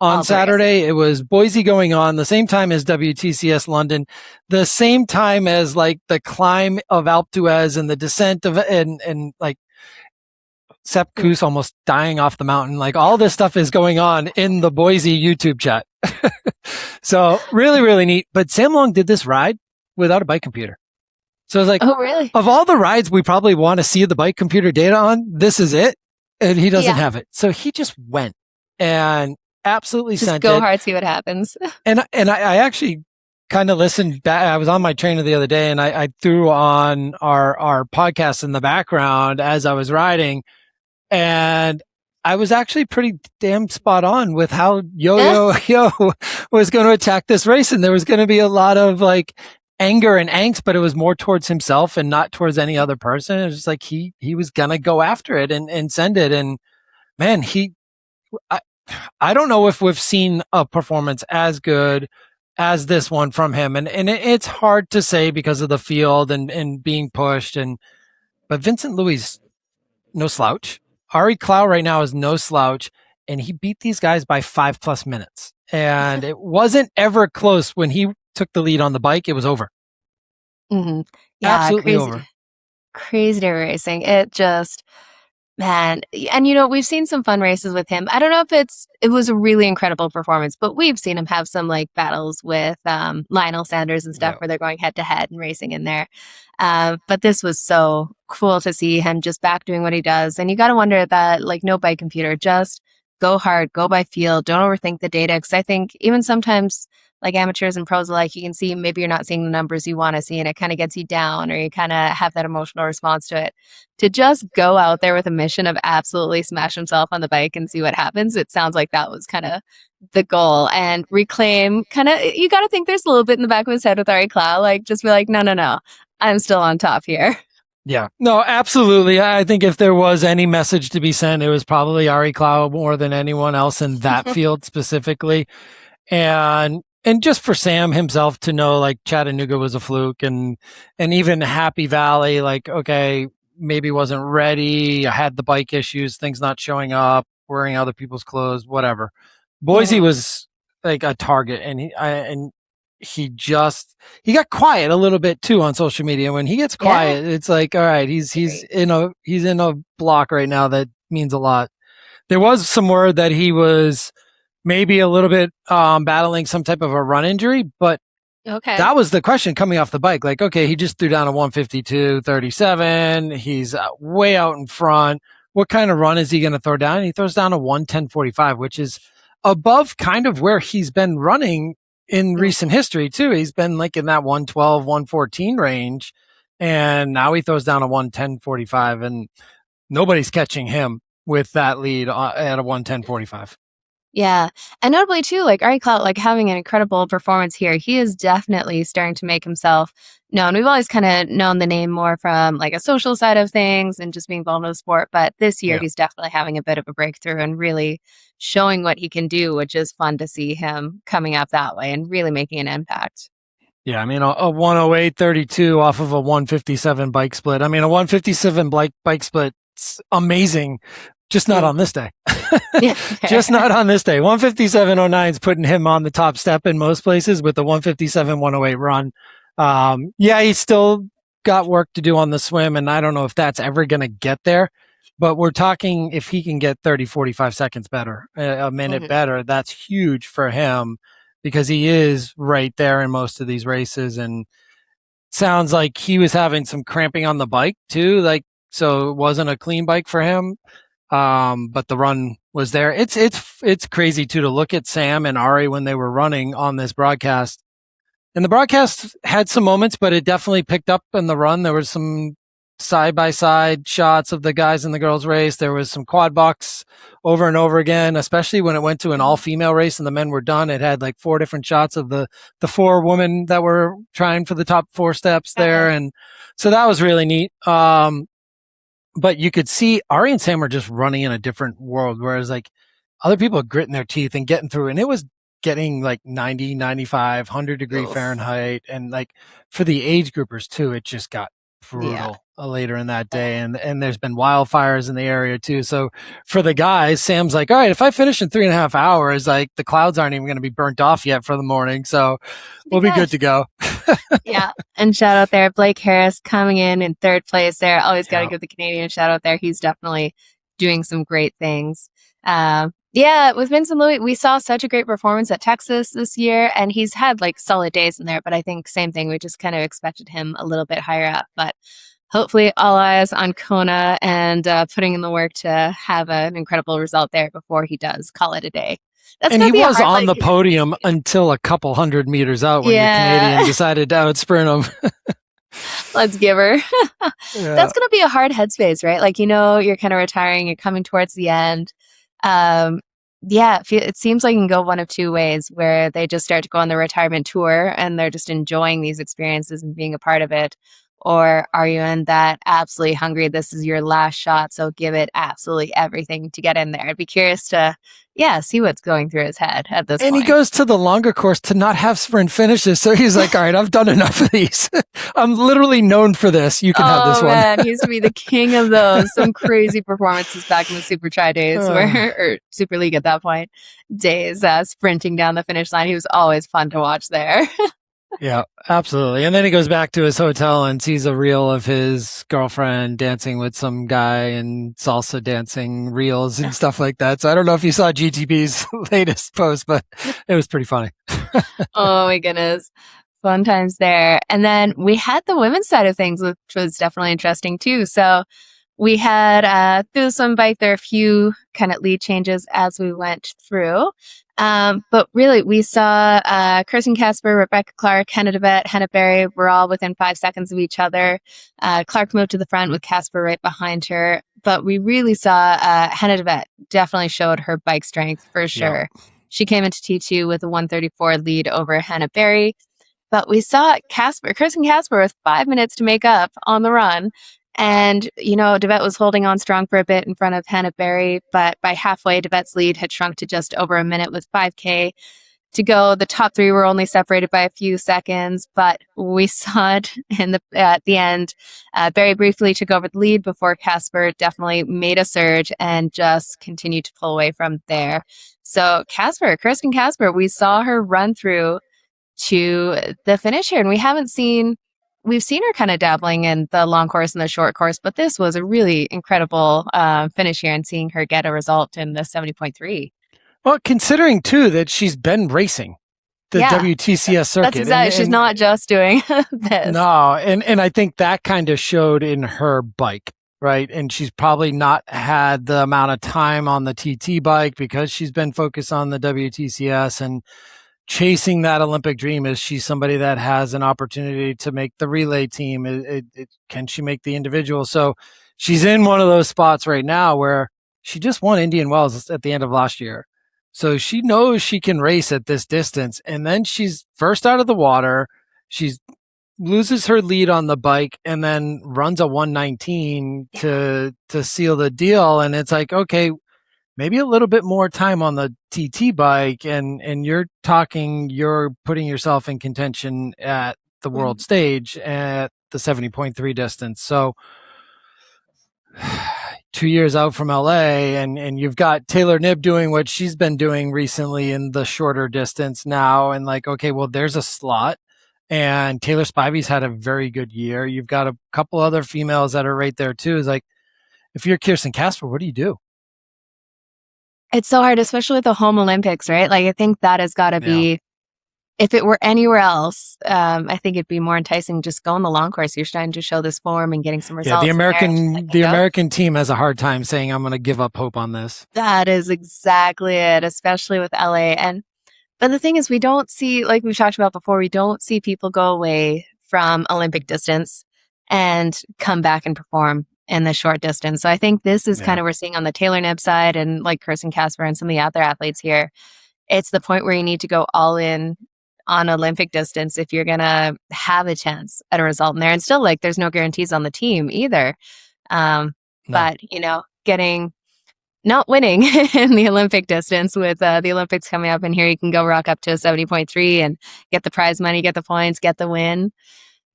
Speaker 3: On Saturday, it was Boise going on the same time as WTCS London, the same time as like the climb of Alpe d'Huez and the descent of and like Sepp Kuss almost dying off the mountain. Like all this stuff is going on in the Boise YouTube chat. So really, really neat. But Sam Long did this ride without a bike computer. So I was like, oh, really? Of all the rides we probably want to see the bike computer data on, this is it. And he doesn't have it. So he just went and absolutely
Speaker 1: just
Speaker 3: sent
Speaker 1: go
Speaker 3: it.
Speaker 1: hard, see what happens.
Speaker 3: And I actually kind of listened back. I was on my trainer the other day and I threw on our podcast in the background as I was riding. And I was actually pretty damn spot on with how Yo was going to attack this race. And there was going to be a lot of like anger and angst, but it was more towards himself and not towards any other person. It was just like he was going to go after it and send it. And man, he I don't know if we've seen a performance as good as this one from him. And it's hard to say because of the field and being pushed. But Vincent Louis, no slouch. Ari Clow right now is no slouch. And he beat these guys by 5+ minutes. And it wasn't ever close when he took the lead on the bike. It was over.
Speaker 1: Yeah,
Speaker 3: absolutely over.
Speaker 1: Crazy day racing. It just, man. And we've seen some fun races with him. I don't know if it was a really incredible performance, but we've seen him have some like battles with Lionel Sanders and stuff where they're going head to head and racing in there. But this was so cool to see him just back doing what he does. And you got to wonder that, like, no bike computer, just go hard, go by feel, don't overthink the data. Because I think even sometimes, like amateurs and pros alike, you can see maybe you're not seeing the numbers you want to see and it kind of gets you down, or you kind of have that emotional response to it. To just go out there with a mission of absolutely smash himself on the bike and see what happens, it sounds like that was kind of the goal. And reclaim, you got to think there's a little bit in the back of his head with Ari Clow, like just be like, no, I'm still on top here.
Speaker 3: Yeah, no, absolutely. I think if there was any message to be sent, it was probably Ari Clow more than anyone else in that field specifically. And just for Sam himself to know, like, Chattanooga was a fluke, and even Happy Valley, like, okay, maybe wasn't ready. I had the bike issues, things not showing up, wearing other people's clothes, whatever. Boise was like a target, and he got quiet a little bit too on social media. When he gets quiet, it's like, all right, he's in a block right now that means a lot. There was some word that he was maybe a little bit battling some type of a run injury, but that was the question coming off the bike. Like, okay, he just threw down a 1:52:37. He's way out in front. What kind of run is he going to throw down? And he throws down a 1:10:45, which is above kind of where he's been running in recent history too. He's been like in that 1:12, 1:14 range, and now he throws down a 1:10:45, and nobody's catching him with that lead at a 1:10:45.
Speaker 1: Yeah. And notably too, like Ari Clout, like having an incredible performance here, he is definitely starting to make himself known. We've always kind of known the name more from like a social side of things and just being involved in the sport. But this year, he's definitely having a bit of a breakthrough and really showing what he can do, which is fun to see him coming up that way and really making an impact.
Speaker 3: Yeah, I mean, a 1:08:32 off of a 1:57 bike split. I mean, a 1:57 bike split's amazing, just not on this day. Just not on this day. 1:57:09 is putting him on the top step in most places with the 1:57:108 run. He's still got work to do on the swim, and I don't know if that's ever going to get there. But we're talking if he can get 30, 45 seconds better, a minute better, that's huge for him because he is right there in most of these races. And sounds like he was having some cramping on the bike too. Like, so it wasn't a clean bike for him. But the run was there. It's crazy too to look at Sam and Ari when they were running on this broadcast. And the broadcast had some moments, but it definitely picked up in the run. There was some side-by-side shots of the guys in the girls race. There was some quad box over and over again, especially when it went to an all-female race and the men were done. It had like 4 different shots of the 4 women that were trying for the top 4 steps there. And so that was really neat. But you could see Ari and Sam are just running in a different world, whereas like other people are gritting their teeth and getting through. And it was getting like 90, 95, 100-degree Fahrenheit. And like for the age groupers too, it just got brutal later in that day. And there's been wildfires in the area too. So for the guys, Sam's like, all right, if I finish in 3.5 hours, like the clouds aren't even going to be burnt off yet for the morning. So we'll be good to go.
Speaker 1: And shout out there, Blake Harris coming in 3rd place there. Always got to give the Canadian a shout out there. He's definitely doing some great things. With Vincent Louis, we saw such a great performance at Texas this year, and he's had like solid days in there, but I think same thing. We just kind of expected him a little bit higher up, but hopefully all eyes on Kona and putting in the work to have an incredible result there before he does call it a day.
Speaker 3: And he was on the podium until a couple 100 meters out when the Canadian decided to outsprint him.
Speaker 1: Let's give her. That's going to be a hard headspace, right? Like, you're kind of retiring, you're coming towards the end. It seems like it can go one of 2 ways, where they just start to go on the retirement tour and they're just enjoying these experiences and being a part of it. Or are you in that absolutely hungry, this is your last shot, so give it absolutely everything to get in there? I'd be curious to, see what's going through his head at this point.
Speaker 3: And he goes to the longer course to not have sprint finishes. So he's like, all right, I've done enough of these. I'm literally known for this. You can have this one.
Speaker 1: Man, he used to be the king of those. Some crazy performances back in the Super Tri days, or Super League at that point, days, sprinting down the finish line. He was always fun to watch there.
Speaker 3: Yeah, absolutely. And then he goes back to his hotel and sees a reel of his girlfriend dancing with some guy and salsa dancing reels and stuff like that. So I don't know if you saw GTP's latest post, but it was pretty funny.
Speaker 1: Oh my goodness. Fun times there. And then we had the women's side of things, which was definitely interesting too. So we had through the swim bike, there are a few kind of lead changes as we went through. But really, we saw Kirsten Casper, Rebecca Clark, Hannah DeVette, Hannah Berry were all within 5 seconds of each other. Clark moved to the front with Casper right behind her. But we really saw Hannah DeVette definitely showed her bike strength for sure. Yeah. She came into T2 with a 134 lead over Hannah Berry. But we saw Kirsten Casper with 5 minutes to make up on the run. And, DeVette was holding on strong for a bit in front of Hannah Berry, but by halfway, DeVette's lead had shrunk to just over a minute with 5K to go. The top three were only separated by a few seconds, but we saw it at the end. Berry briefly took over the lead before Casper definitely made a surge and just continued to pull away from there. So Kirsten Casper, we saw her run through to the finish here, and we've seen her kind of dabbling in the long course and the short course, but this was a really incredible finish here, and seeing her get a result in the 70.3.
Speaker 3: Well, considering too that she's been racing the WTCS circuit.
Speaker 1: That's exactly. She's not just doing this.
Speaker 3: No, and I think that kind of showed in her bike, right? And she's probably not had the amount of time on the TT bike because she's been focused on the WTCS and chasing that Olympic dream. Is she somebody that has an opportunity to make the relay team? Can she make the individual? So she's in one of those spots right now where she just won Indian Wells at the end of last year. So she knows she can race at this distance. And then she's first out of the water. She loses her lead on the bike and then runs a 119 to seal the deal. And it's like, okay, maybe a little bit more time on the TT bike, and you're putting yourself in contention at the world stage at the 70.3 distance. So 2 years out from LA, and you've got Taylor Knibb doing what she's been doing recently in the shorter distance now, and like, okay, well, there's a slot. And Taylor Spivey's had a very good year. You've got a couple other females that are right there too. It's like, if you're Kirsten Casper, what do you do?
Speaker 1: It's so hard, especially with the home Olympics, right? Like, I think that has got to be, if it were anywhere else, I think it'd be more enticing just going the long course. You're starting to show this form and getting some results.
Speaker 3: Yeah, the American team has a hard time saying, I'm going to give up hope on this.
Speaker 1: That is exactly it, especially with LA. But the thing is, we don't see, like we've talked about before, we don't see people go away from Olympic distance and come back and perform in the short distance. So I think this is kind of we're seeing on the Taylor Knibb side, and like Kirsten Casper and some of the other athletes here. It's the point where you need to go all in on Olympic distance if you're going to have a chance at a result in there. And still, like, there's no guarantees on the team either. But, not winning in the Olympic distance with the Olympics coming up, and here you can go rock up to a 70.3 and get the prize money, get the points, get the win.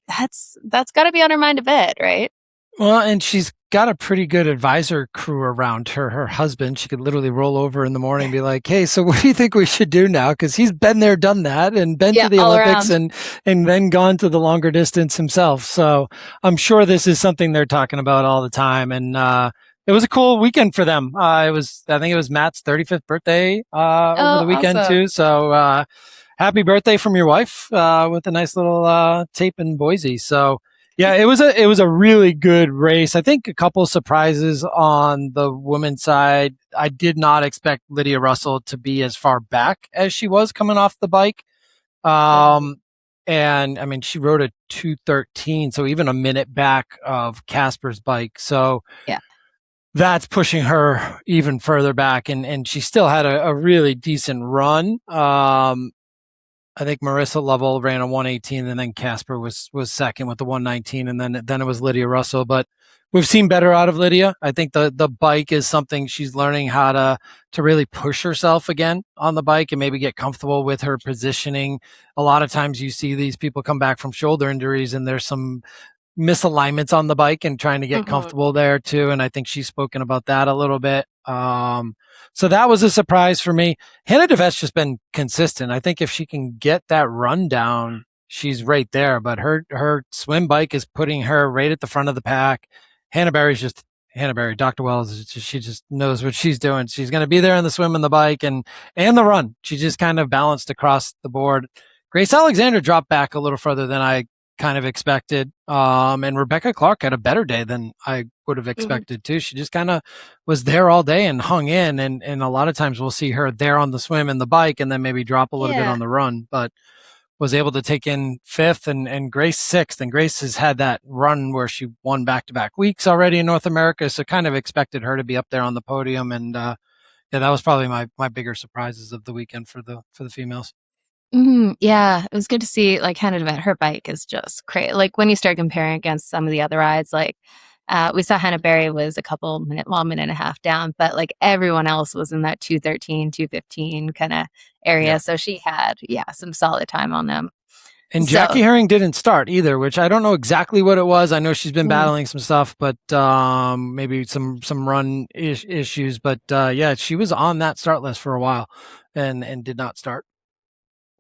Speaker 1: That's got to be on her mind a bit, right?
Speaker 3: Well, and she's got a pretty good advisor crew around her. Her husband, she could literally roll over in the morning and be like, hey, so what do you think we should do now? Because he's been there, done that, and been to the Olympics and then gone to the longer distance himself. So I'm sure this is something they're talking about all the time. And it was a cool weekend for them. I think it was Matt's 35th birthday over the weekend too. So happy birthday from your wife with a nice little tape in Boise. So yeah, it was a really good race. I think a couple of surprises on the women's side. I did not expect Lydia Russell to be as far back as she was coming off the bike. And I mean, she rode a 2:13, so even a minute back of Casper's bike. So
Speaker 1: yeah,
Speaker 3: that's pushing her even further back. And she still had a really decent run. I think Marissa Lovell ran a 118, and then Casper was second with the 119, and then it was Lydia Russell. But we've seen better out of Lydia. I think the bike is something she's learning how to really push herself again on the bike and maybe get comfortable with her positioning. A lot of times you see these people come back from shoulder injuries, and there's some misalignments on the bike and trying to get comfortable there too. And I think she's spoken about that a little bit. So that was a surprise for me. Hannah DeVet's just been consistent. I think if she can get that run down, she's right there. But her swim bike is putting her right at the front of the pack. Hannah Berry's just Hannah Berry. Dr. Wells, she just knows what she's doing. She's going to be there on the swim and the bike and the run. She just kind of balanced across the board. Grace Alexander dropped back a little further than I kind of expected. And Rebecca Clark had a better day than I would have expected too. She just kind of was there all day and hung in. And a lot of times we'll see her there on the swim and the bike and then maybe drop a little bit on the run, but was able to take in fifth and Grace sixth. And Grace has had that run where she won back-to-back weeks already in North America. So kind of expected her to be up there on the podium. And that was probably my bigger surprises of the weekend for the females.
Speaker 1: Yeah, it was good to see like Hannah DeVet, her bike is just crazy. Like when you start comparing against some of the other rides, like we saw Hannah Berry was a minute and a half down, but like everyone else was in that 2:13, 2:15 kind of area. Yeah. So she had, some solid time on them.
Speaker 3: And Jackie Herring didn't start either, which I don't know exactly what it was. I know she's been battling some stuff, but maybe some run issues. But she was on that start list for a while and did not start.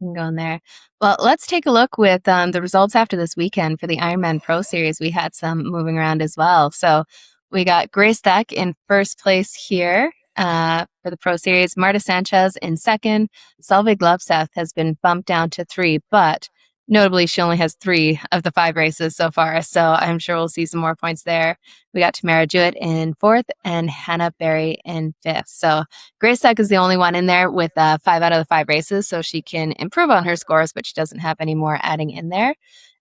Speaker 1: Going there. Well, let's take a look with the results after this weekend for the Ironman Pro Series. We had some moving around as well. So we got Grace Thack in first place here for the Pro Series. Marta Sanchez in second. Solveig Lovseth has been bumped down to 3, but notably she only has 3 of the 5 races so far. So I'm sure we'll see some more points there. We got Tamara Jewett in 4th and Hannah Berry in 5th. So Grace Thack is the only one in there with 5 out of the 5 races. So she can improve on her scores, but she doesn't have any more adding in there.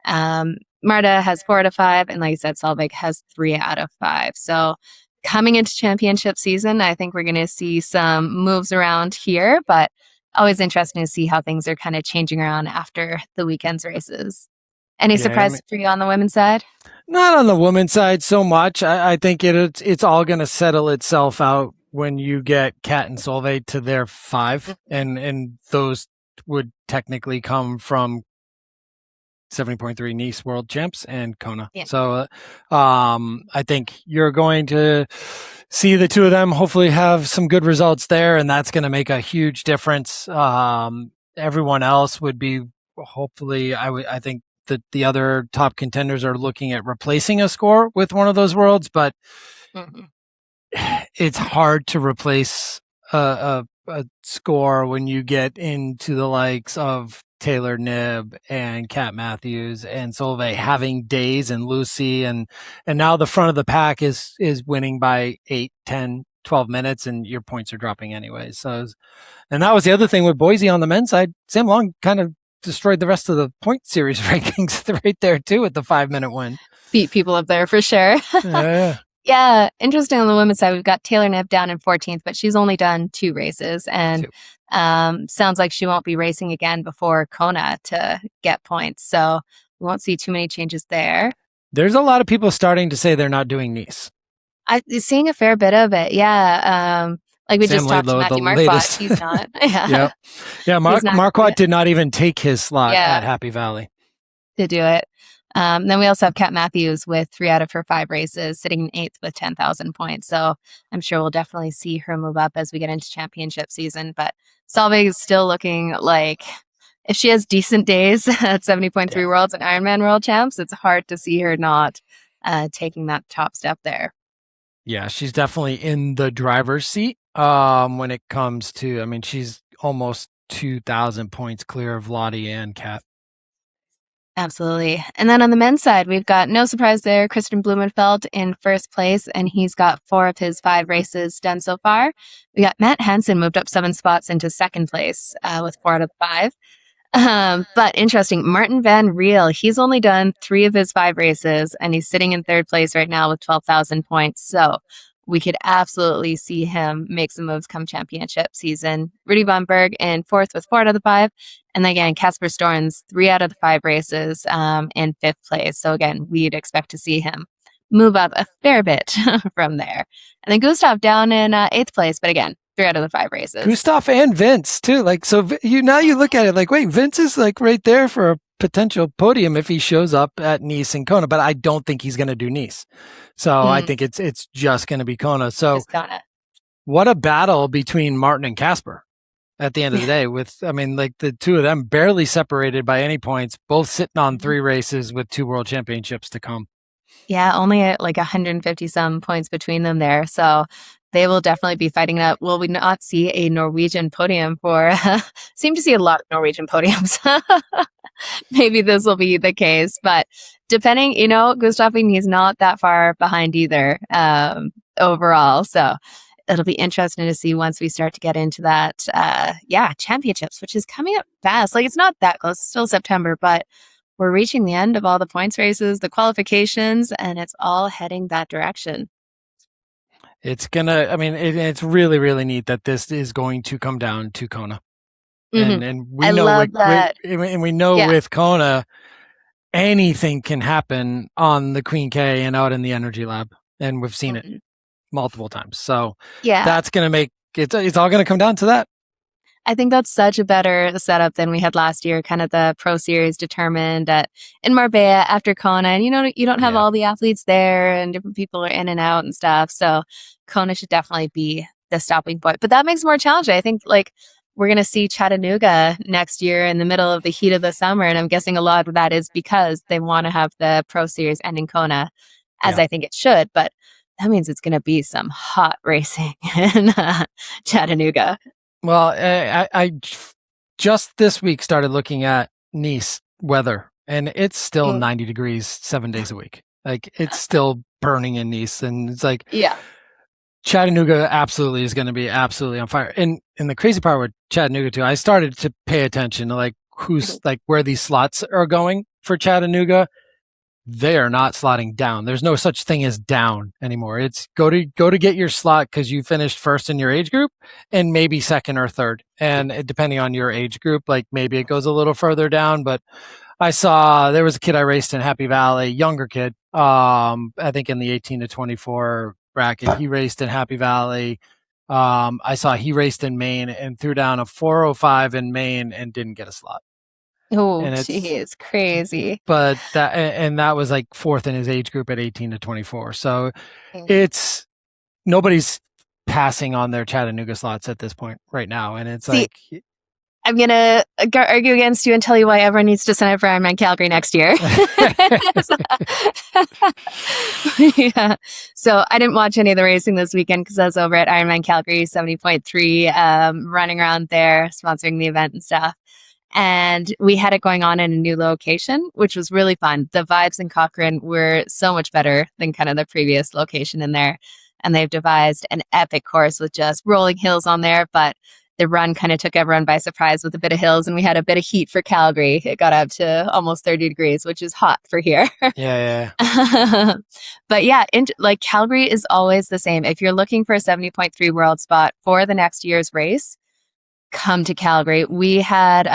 Speaker 1: Marta has 4 out of 5. And like I said, Solveig has 3 out of 5. So coming into championship season, I think we're going to see some moves around here, but always interesting to see how things are kind of changing around after the weekend's races. Any surprises for you on the women's side?
Speaker 3: Not on the women's side so much. I think it's all going to settle itself out when you get Kat and Solveig to their 5, and those would technically come from 70.3 Nice World Champs and Kona. Yeah. So I think you're going to see the 2 of them hopefully have some good results there, and that's going to make a huge difference. Everyone else would be hopefully, I think that the other top contenders are looking at replacing a score with one of those worlds, but it's hard to replace a score when you get into the likes of Taylor Knibb and Kat Matthews and Solveig having days, and Lucy and now the front of the pack is winning by 8, 10, 12 minutes, and your points are dropping anyways. So, and that was the other thing with Boise on the men's side. Sam Long kind of destroyed the rest of the point series rankings right there too with the 5-minute win.
Speaker 1: Beat people up there for sure. Yeah, interesting on the women's side. We've got Taylor Knibb down in 14th, but she's only done 2 races, and sounds like she won't be racing again before Kona to get points. So we won't see too many changes there.
Speaker 3: There's a lot of people starting to say they're not doing Nice.
Speaker 1: I'm seeing a fair bit of it. Yeah. Like we just talked to Matthew Marquardt. He's not.
Speaker 3: Yeah. Marquardt did not even take his slot at Happy Valley
Speaker 1: to do it. Then we also have Kat Matthews with 3 out of her 5 races, sitting in 8th with 10,000 points. So I'm sure we'll definitely see her move up as we get into championship season. But Solveig is still looking like, if she has decent days at 70.3 Worlds and Ironman World Champs, it's hard to see her not taking that top step there.
Speaker 3: Yeah, she's definitely in the driver's seat when it comes to, she's almost 2,000 points clear of Lottie and Kat.
Speaker 1: Absolutely. And then on the men's side, we've got, no surprise there, Christian Blumenfeld in first place, and he's got 4 of his 5 races done so far. We got Matt Hansen moved up 7 spots into second place with 4 out of 5. But interesting, Martin Van Riel, he's only done 3 of his 5 races, and he's sitting in third place right now with 12,000 points. So we could absolutely see him make some moves come championship season. Rudy Bumberg in 4th with 4 out of the 5. And again, Casper Storns, 3 out of the 5 races in 5th place. So again, we'd expect to see him move up a fair bit from there. And then Gustav down in 8th place, but again, 3 out of the 5 races.
Speaker 3: Gustav and Vince too. Like, so now you look at it like, wait, Vince is like right there for a potential podium if he shows up at Nice and Kona, but I don't think he's going to do Nice. So I think it's just going to be Kona. So what a battle between Martin and Casper at the end of the day like the two of them barely separated by any points, both sitting on 3 races with 2 world championships to come.
Speaker 1: Yeah, only at like 150 some points between them there. So they will definitely be fighting it up. Will we not see a Norwegian podium seem to see a lot of Norwegian podiums. Maybe this will be the case, but depending, Gustav, he's not that far behind either overall. So it'll be interesting to see once we start to get into that, championships, which is coming up fast. Like, it's not that close, it's still September, but we're reaching the end of all the points races, the qualifications, and it's all heading that direction.
Speaker 3: It's it's really, really neat that this is going to come down to Kona. And we know that. We know with Kona, anything can happen on the Queen K and out in the Energy Lab. And we've seen it multiple times. So that's going to make it's all going to come down to that.
Speaker 1: I think that's such a better setup than we had last year, kind of the Pro Series determined in Marbella after Kona. And, you don't have all the athletes there and different people are in and out and stuff. So Kona should definitely be the stopping point. But that makes it more challenging. I think, we're going to see Chattanooga next year in the middle of the heat of the summer. And I'm guessing a lot of that is because they want to have the Pro Series end in Kona, as I think it should. But that means it's going to be some hot racing in Chattanooga.
Speaker 3: Well, I just this week started looking at Nice weather, and it's still 90 degrees 7 days a week. Like, it's still burning in Nice. And it's like, Chattanooga absolutely is going to be absolutely on fire. And the crazy part with Chattanooga too, I started to pay attention to who's where these slots are going for Chattanooga. They are not slotting down. There's no such thing as down anymore. It's go to get your slot because you finished first in your age group and maybe second or third. And depending on your age group, maybe it goes a little further down. But I saw there was a kid I raced in Happy Valley, younger kid, I think in the 18 to 24 bracket. He raced in Happy Valley. I saw he raced in Maine and threw down a 4:05 in Maine and didn't get a slot.
Speaker 1: Oh, geez, crazy.
Speaker 3: But that was 4th in his age group at 18 to 24. So it's nobody's passing on their Chattanooga slots at this point right now. And it's
Speaker 1: I'm going to argue against you and tell you why everyone needs to sign up for Ironman Calgary next year. So I didn't watch any of the racing this weekend because I was over at Ironman Calgary 70.3, running around there, sponsoring the event and stuff. And we had it going on in a new location, which was really fun. The vibes in Cochrane were so much better than kind of the previous location in there. And they've devised an epic course with just rolling hills on there, but the run kind of took everyone by surprise with a bit of hills, and we had a bit of heat for Calgary. It got up to almost 30 degrees, which is hot for here.
Speaker 3: Yeah.
Speaker 1: But Calgary is always the same. If you're looking for a 70.3 world spot for the next year's race, come to Calgary. We had,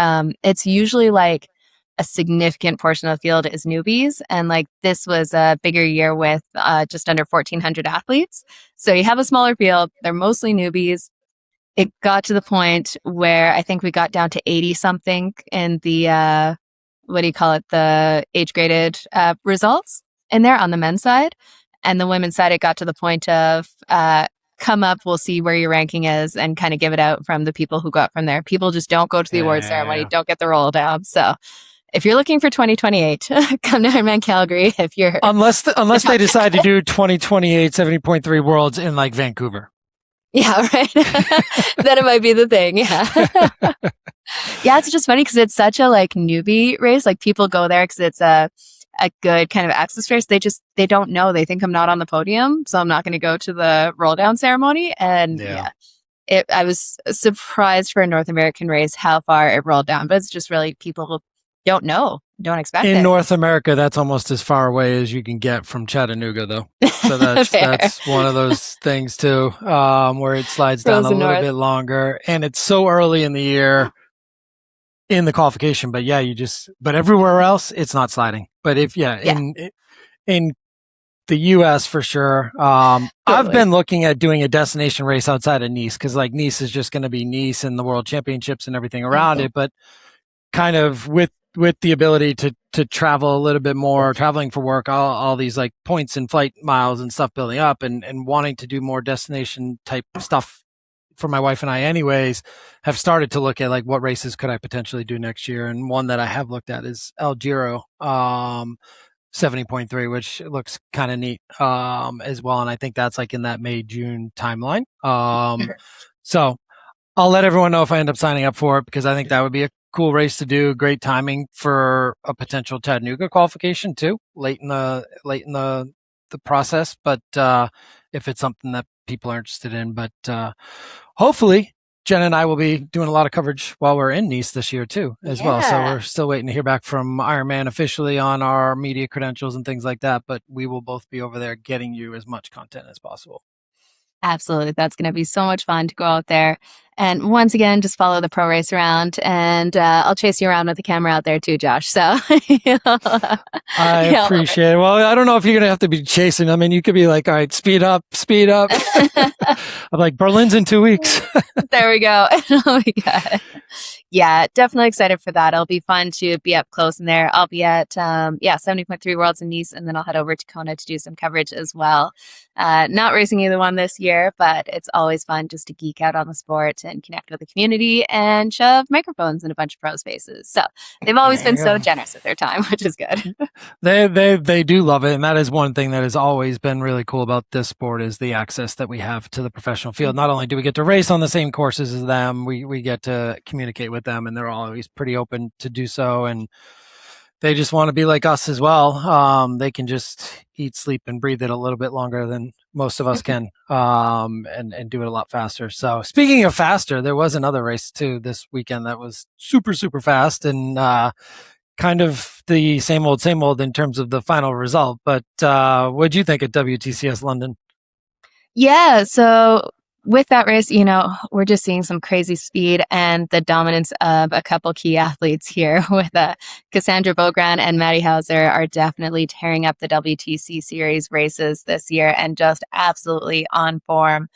Speaker 1: it's usually a significant portion of the field is newbies. And this was a bigger year with just under 1,400 athletes. So you have a smaller field. They're mostly newbies. It got to the point where I think we got down to 80 something in the, the age graded results in there on the men's side. And the women's side, it got to the point of come up, we'll see where your ranking is and kind of give it out from the people who got from there. People just don't go to the awards ceremony, don't get the roll down. So if you're looking for 2028, come to Ironman Calgary. If you're
Speaker 3: unless they decide to do 2028 70.3 worlds in Vancouver.
Speaker 1: Yeah, right. Then it might be the thing. Yeah. Yeah, it's just funny because it's such a newbie race. People go there because it's a good kind of access race. They don't know. They think I'm not on the podium, so I'm not going to go to the roll down ceremony. And I was surprised for a North American race how far it rolled down, but it's just really people don't know don't expect
Speaker 3: In
Speaker 1: it.
Speaker 3: North America, that's almost as far away as you can get from Chattanooga, though. So that's one of those things too, where it slides down a little bit longer, and it's so early in the year in the qualification. But yeah, but everywhere else, it's not sliding. But in the U.S. for sure. I've been looking at doing a destination race outside of Nice because like Nice is just going to be Nice and the World Championships and everything around it, but kind of with the ability to travel a little bit more, traveling for work, all these like points and flight miles and stuff building up, and wanting to do more destination type stuff for my wife and I anyways, have started to look at like what races could I potentially do next year. And one that I have looked at is El Giro, 70.3, which looks kind of neat as well. And I think that's like in that May, June timeline. So I'll let everyone know if I end up signing up for it, because I think that would be a cool race to do. Great timing for a potential Chattanooga qualification too, late in the process. But if it's something that people are interested in, but hopefully Jenna and I will be doing a lot of coverage while we're in Nice this year too, as well. So we're still waiting to hear back from Ironman officially on our media credentials and things like that. But we will both be over there getting you as much content as possible.
Speaker 1: Absolutely. That's going to be so much fun to go out there. And once again, just follow the pro race around, and I'll chase you around with the camera out there too, Josh. So
Speaker 3: I appreciate it. Well, I don't know if you're going to have to be chasing. I mean, you could be like, all right, speed up. I'm like, Berlin's in 2 weeks.
Speaker 1: There we go. Oh my God. Yeah, definitely excited for that. It'll be fun to be up close in there. I'll be at 70.3 Worlds in Nice, and then I'll head over to Kona to do some coverage as well. Not racing either one this year, but it's always fun just to geek out on the sport and connect with the community and shove microphones in a bunch of pros' faces. So they've always been so generous with their time, which is good.
Speaker 3: They do love it, and that is one thing that has always been really cool about this sport is the access that we have to the professional field. Not only do we get to race on the same courses as them, we get to communicate with them, and they're always pretty open to do so, and they just want to be like us as well. They can just eat, sleep, and breathe it a little bit longer than most of us can, and do it a lot faster. So speaking of faster, there was another race too this weekend that was super, super fast, and kind of the same old in terms of the final result. But what did you think of WTCS London?
Speaker 1: Yeah, so with that race, we're just seeing some crazy speed and the dominance of a couple key athletes here with Cassandre Beaugrand and Maddie Hauser are definitely tearing up the WTC series races this year and just absolutely on form.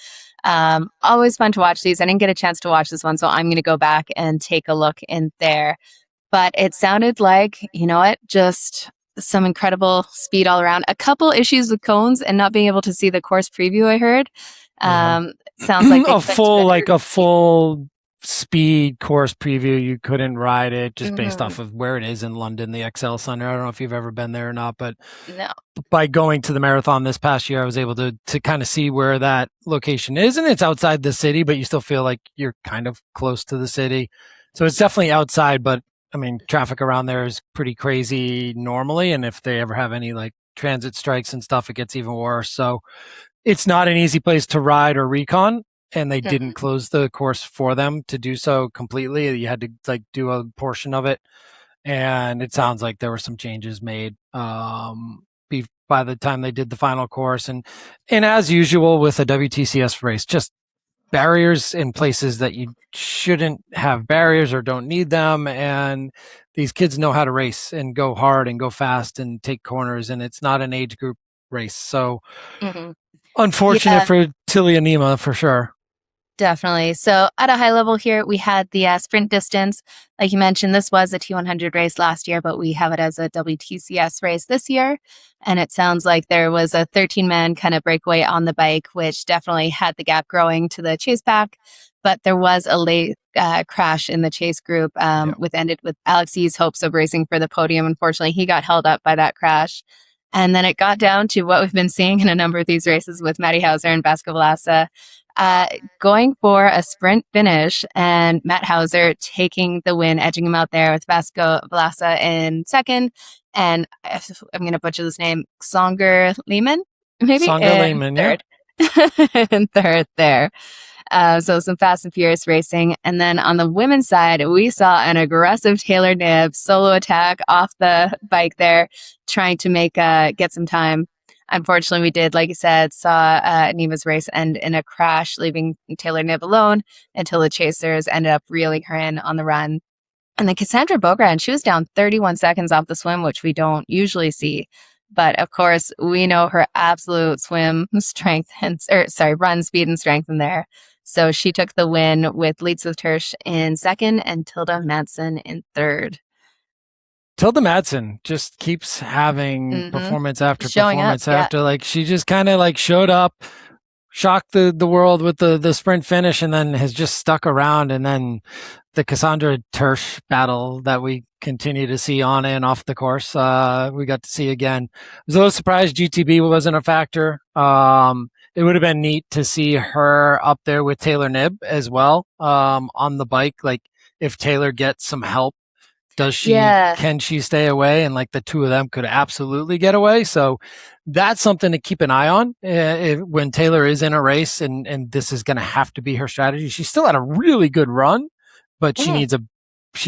Speaker 1: Always fun to watch these. I didn't get a chance to watch this one, so I'm going to go back and take a look in there. But it sounded like, just some incredible speed all around. A couple issues with cones and not being able to see the course preview, I heard. Sounds like
Speaker 3: a full speed course preview. You couldn't ride it just based off of where it is in London, the XL Center. I don't know if you've ever been there or not, but by going to the marathon this past year, I was able to kind of see where that location is, and it's outside the city, but you still feel like you're kind of close to the city. So it's definitely outside, but I mean, traffic around there is pretty crazy normally, and if they ever have any like transit strikes and stuff, it gets even worse. So it's not an easy place to ride or recon, and they didn't close the course for them to do so completely. You had to like do a portion of it, and it sounds like there were some changes made by the time they did the final course. And as usual with a WTCS race, just barriers in places that you shouldn't have barriers or don't need them. And these kids know how to race and go hard and go fast and take corners, and it's not an age group race. So unfortunate for Tilly and Nima for sure.
Speaker 1: Definitely. So at a high level here, we had the sprint distance. Like you mentioned, this was a T100 race last year, but we have it as a WTCS race this year. And it sounds like there was a 13-man kind of breakaway on the bike, which definitely had the gap growing to the chase pack. But there was a late crash in the chase group, ended with Alex's hopes of racing for the podium. Unfortunately, he got held up by that crash. And then it got down to what we've been seeing in a number of these races with Maddie Hauser and Vasco Vlasa going for a sprint finish, and Matt Hauser taking the win, edging him out there with Vasco Vlasa in second. And I'm going to butcher this name, Songer Lehman, maybe?
Speaker 3: Songer Lehman,
Speaker 1: third. And third there. So some fast and furious racing. And then on the women's side, we saw an aggressive Taylor Knibb solo attack off the bike there, trying to get some time. Unfortunately, we did, like you said, saw Nima's race end in a crash, leaving Taylor Knibb alone until the chasers ended up reeling her in on the run. And then Cassandre Beaugrand, she was down 31 seconds off the swim, which we don't usually see. But of course, we know her absolute swim strength run speed and strength in there. So she took the win with Lisa Tersch in second and Tilda Madsen in third.
Speaker 3: Tilda Madsen just keeps having performance after
Speaker 1: Showing
Speaker 3: performance
Speaker 1: up,
Speaker 3: after. Like, she just kind of like showed up, shocked the world with the sprint finish, and then has just stuck around. And then the Cassandre Tersch battle that we continue to see on and off the course, we got to see again. I was a little surprised GTB wasn't a factor. It would have been neat to see her up there with Taylor Knibb as well, on the bike. Like, if Taylor gets some help, can she stay away? And like, the two of them could absolutely get away. So that's something to keep an eye on when Taylor is in a race, and this is going to have to be her strategy. She still had a really good run, but she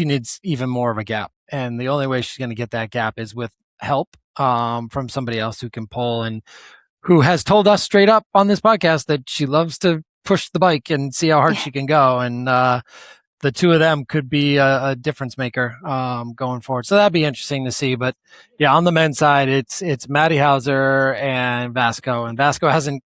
Speaker 3: needs even more of a gap. And the only way she's going to get that gap is with help from somebody else who can pull, and who has told us straight up on this podcast that she loves to push the bike and see how hard she can go. And the two of them could be a difference maker going forward. So that'd be interesting to see. But yeah, on the men's side, it's Matty Hauser and Vasco. And Vasco hasn't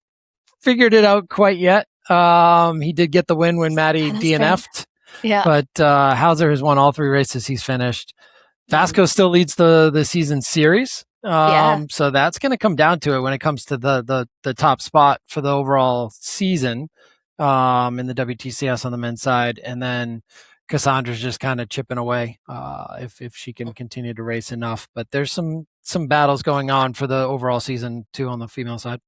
Speaker 3: figured it out quite yet. He did get the win when Matty DNF'd.
Speaker 1: Yeah.
Speaker 3: But Hauser has won all three races he's finished. Vasco still leads the season series. So that's going to come down to it when it comes to the top spot for the overall season in the WTCS on the men's side. And then Cassandre's just kind of chipping away if she can continue to race enough. But there's some battles going on for the overall season too on the female side.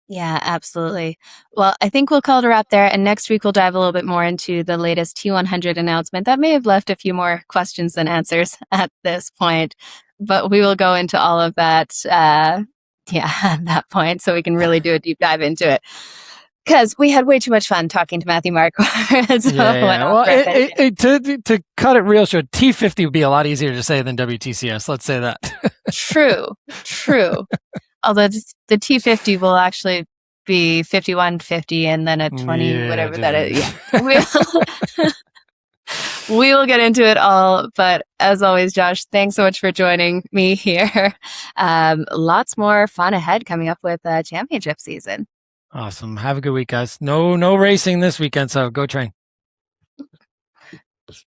Speaker 1: Yeah, absolutely. Well, I think we'll call it a wrap there. And next week, we'll dive a little bit more into the latest T100 announcement that may have left a few more questions than answers at this point. But we will go into all of that, at that point, so we can really do a deep dive into it. Because we had way too much fun talking to Matthew Marquardt.
Speaker 3: Well, to cut it real short, T50 would be a lot easier to say than WTCS. Let's say that. True.
Speaker 1: Although the T50 will actually be 51.50 and then a 20, whatever that is. Yeah. We will get into it all. But as always, Josh, thanks so much for joining me here. Lots more fun ahead coming up with championship season.
Speaker 3: Awesome. Have a good week, guys. No racing this weekend, so go train.